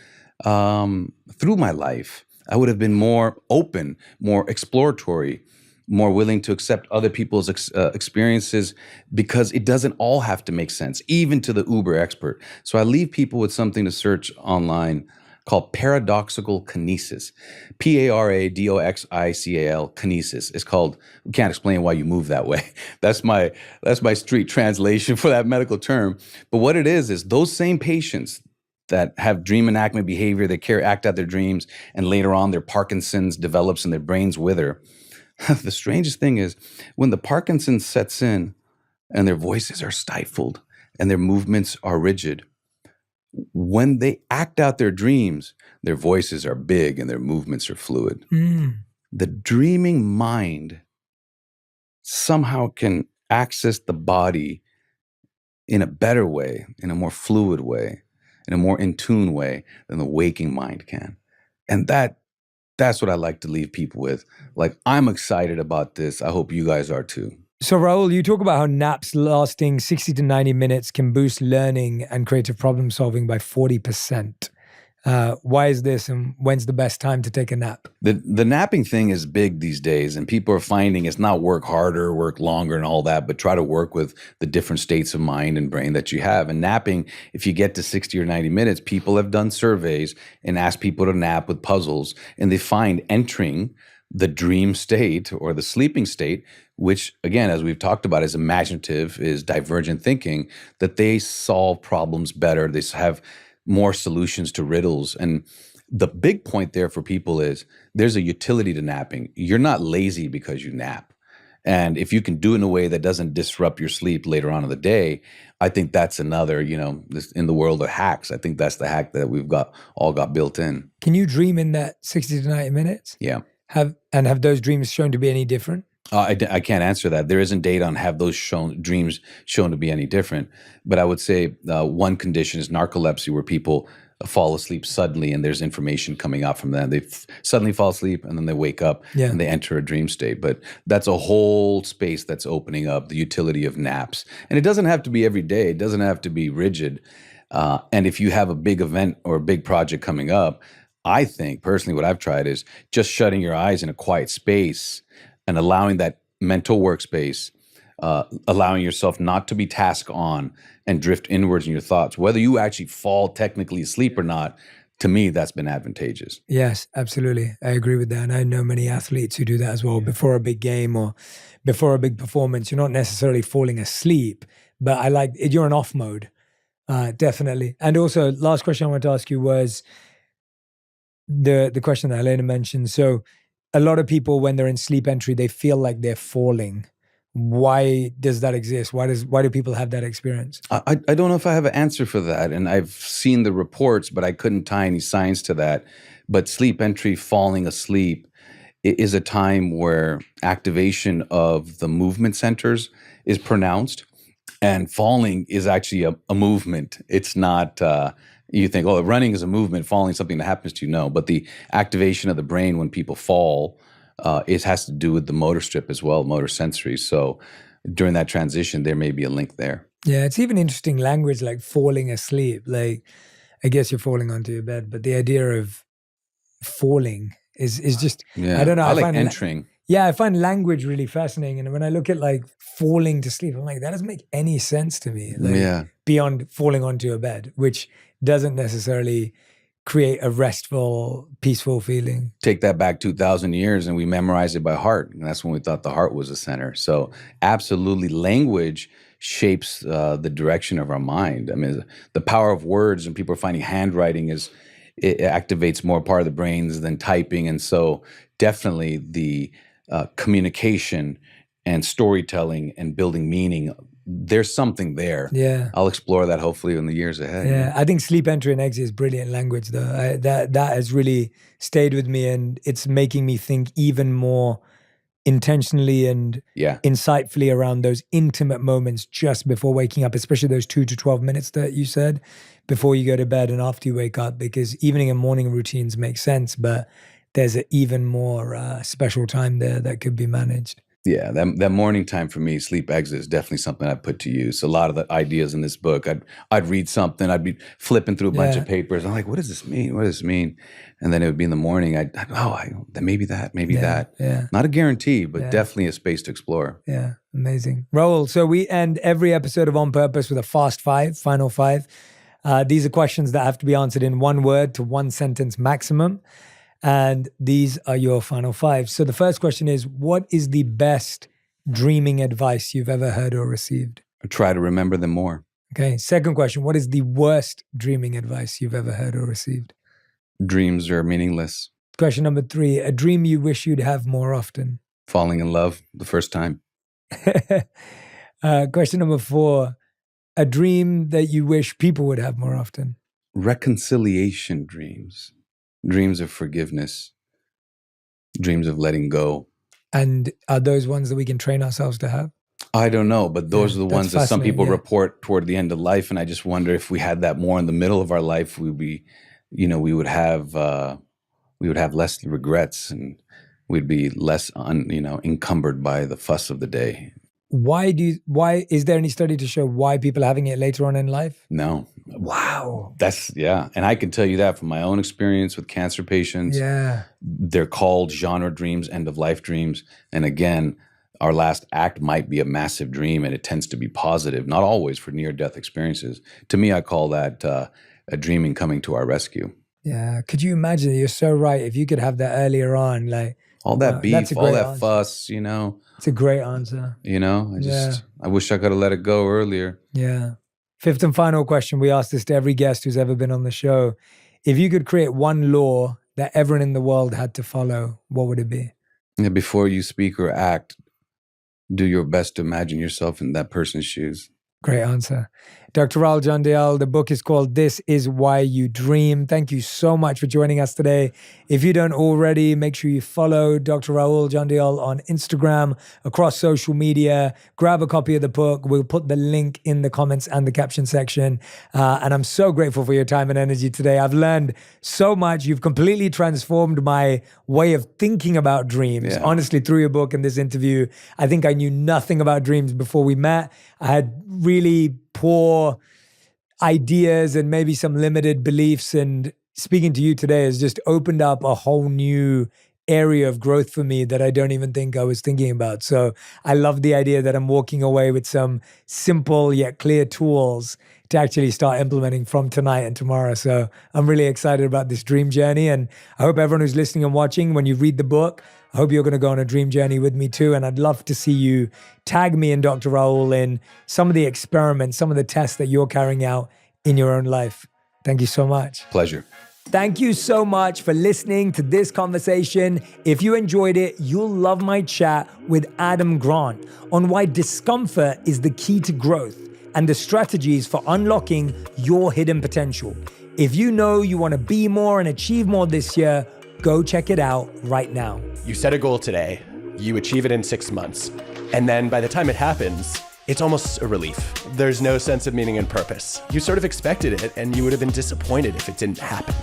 through my life. I would have been more open, more exploratory, more willing to accept other people's experiences, because it doesn't all have to make sense, even to the uber expert. So I leave people with something to search online called paradoxical kinesis. Paradoxical kinesis. It's called, we can't explain why you move that way. That's my street translation for that medical term. But what it is those same patients that have dream enactment behavior, they act out their dreams, and later on their Parkinson's develops and their brains wither. The strangest thing is when the Parkinson's sets in and their voices are stifled and their movements are rigid, when they act out their dreams, their voices are big and their movements are fluid. The dreaming mind somehow can access the body in a better way, in a more fluid way, in a more in tune way than the waking mind can. And that's what I like to leave people with. Like, I'm excited about this. I hope you guys are too. So Raul, you talk about how naps lasting 60 to 90 minutes can boost learning and creative problem solving by 40%. Why is this, and when's the best time to take a nap? The napping thing is big these days, and people are finding it's not work harder, work longer and all that, but try to work with the different states of mind and brain that you have. And napping, if you get to 60 or 90 minutes, people have done surveys and asked people to nap with puzzles, and they find entering the dream state or the sleeping state, which again, as we've talked about, is imaginative, is divergent thinking, that they solve problems better. They have more solutions to riddles. And the big point there for people is there's a utility to napping. You're not lazy because you nap. And if you can do it in a way that doesn't disrupt your sleep later on in the day, I think that's another, in the world of hacks, I think that's the hack that we've all got built in. Can you dream in that 60 to 90 minutes? Yeah. Have those dreams shown to be any different? I can't answer that. There isn't data on have those dreams shown to be any different. But I would say one condition is narcolepsy, where people fall asleep suddenly and there's information coming out from them. They suddenly fall asleep and then they wake up and they enter a dream state. But that's a whole space that's opening up, the utility of naps. And it doesn't have to be every day. It doesn't have to be rigid. And if you have a big event or a big project coming up, I think personally what I've tried is just shutting your eyes in a quiet space and allowing that mental workspace, allowing yourself not to be task on and drift inwards in your thoughts. Whether you actually fall technically asleep or not, to me, that's been advantageous. Yes, absolutely. I agree with that. And I know many athletes who do that as well. Before a big game or before a big performance, you're not necessarily falling asleep, but you're in off mode, definitely. And also, last question I wanted to ask you was the question that Helena mentioned. So a lot of people, when they're in sleep entry, they feel like they're falling. Why does that exist? Why do people have that experience? I don't know if I have an answer for that. And I've seen the reports, but I couldn't tie any science to that. But sleep entry, falling asleep, is a time where activation of the movement centers is pronounced. And falling is actually a movement. It's not, you think, oh, running is a movement, falling is something that happens to you. No, but the activation of the brain when people fall, it has to do with the motor strip as well, motor sensory. So during that transition, there may be a link there. Yeah, it's even interesting language like falling asleep. Like, I guess you're falling onto your bed, but the idea of falling is just, I don't know. I like entering. I find language really fascinating. And when I look at like falling to sleep, I'm like, that doesn't make any sense to me. Like, beyond falling onto a bed, which doesn't necessarily create a restful, peaceful feeling. Take that back 2,000 years and we memorize it by heart. And that's when we thought the heart was the center. So absolutely, language shapes the direction of our mind. I mean, the power of words, and people are finding handwriting it activates more part of the brains than typing. And so definitely the communication and storytelling and building meaning, there's something there. Yeah. I'll explore that hopefully in the years ahead. Yeah. I think sleep entry and exit is brilliant language though. That has really stayed with me, and it's making me think even more intentionally and insightfully around those intimate moments just before waking up, especially those 2 to 12 minutes that you said before you go to bed and after you wake up, because evening and morning routines make sense, but there's an even more special time there that could be managed. Yeah, that morning time for me, sleep exit, is definitely something I put to use. A lot of the ideas in this book, I'd read something, I'd be flipping through a bunch of papers. I'm like, what does this mean? What does this mean? And then it would be in the morning, maybe that. Yeah. Not a guarantee, but definitely a space to explore. Yeah, amazing. Raul, so we end every episode of On Purpose with a fast five, final five. These are questions that have to be answered in one word to one sentence maximum. And these are your final 5. So the first question is, what is the best dreaming advice you've ever heard or received? Try to remember them more. Okay. Second question, what is the worst dreaming advice you've ever heard or received? Dreams are meaningless. Question number 3, a dream you wish you'd have more often. Falling in love the first time. Question number 4, a dream that you wish people would have more often. Reconciliation dreams. Dreams of forgiveness. Dreams of letting go. And are those ones that we can train ourselves to have? I don't know, but those are the that's ones that some fascinating, people yeah. report toward the end of life. And I just wonder if we had that more in the middle of our life, we would have less regrets, and we'd be less encumbered by the fuss of the day. Why is there any study to show why people are having it later on in life? No. Wow. And I can tell you that from my own experience with cancer patients. Yeah. They're called genre dreams, end of life dreams. And again, our last act might be a massive dream, and it tends to be positive, not always for near-death experiences. To me, I call that a dreaming coming to our rescue. Yeah. Could you imagine? You're so right. If you could have that earlier on, like all that beef, that's a all great that answer. fuss, It's a great answer. I wish I could have let it go earlier. Yeah. 5th and final question. We ask this to every guest who's ever been on the show. If you could create one law that everyone in the world had to follow, what would it be? Yeah, before you speak or act, do your best to imagine yourself in that person's shoes. Great answer. Dr. Rahul Jandial, the book is called This Is Why You Dream. Thank you so much for joining us today. If you don't already, make sure you follow Dr. Rahul Jandial on Instagram, across social media. Grab a copy of the book. We'll put the link in the comments and the caption section. And I'm so grateful for your time and energy today. I've learned so much. You've completely transformed my way of thinking about dreams. Yeah. Honestly, through your book and this interview, I think I knew nothing about dreams before we met. I had really poor ideas and maybe some limited beliefs, and speaking to you today has just opened up a whole new area of growth for me that I don't even think I was thinking about. So I love the idea that I'm walking away with some simple yet clear tools to actually start implementing from tonight and tomorrow. So I'm really excited about this dream journey, and I hope everyone who's listening and watching, when you read the book, I hope you're going to go on a dream journey with me too. And I'd love to see you tag me and Dr. Rahul in some of the experiments, some of the tests that you're carrying out in your own life. Thank you so much. Pleasure. Thank you so much for listening to this conversation. If you enjoyed it, you'll love my chat with Adam Grant on why discomfort is the key to growth and the strategies for unlocking your hidden potential. If you know you want to be more and achieve more this year, go check it out right now. You set a goal today, you achieve it in 6 months, and then by the time it happens, it's almost a relief. There's no sense of meaning and purpose. You sort of expected it, and you would have been disappointed if it didn't happen.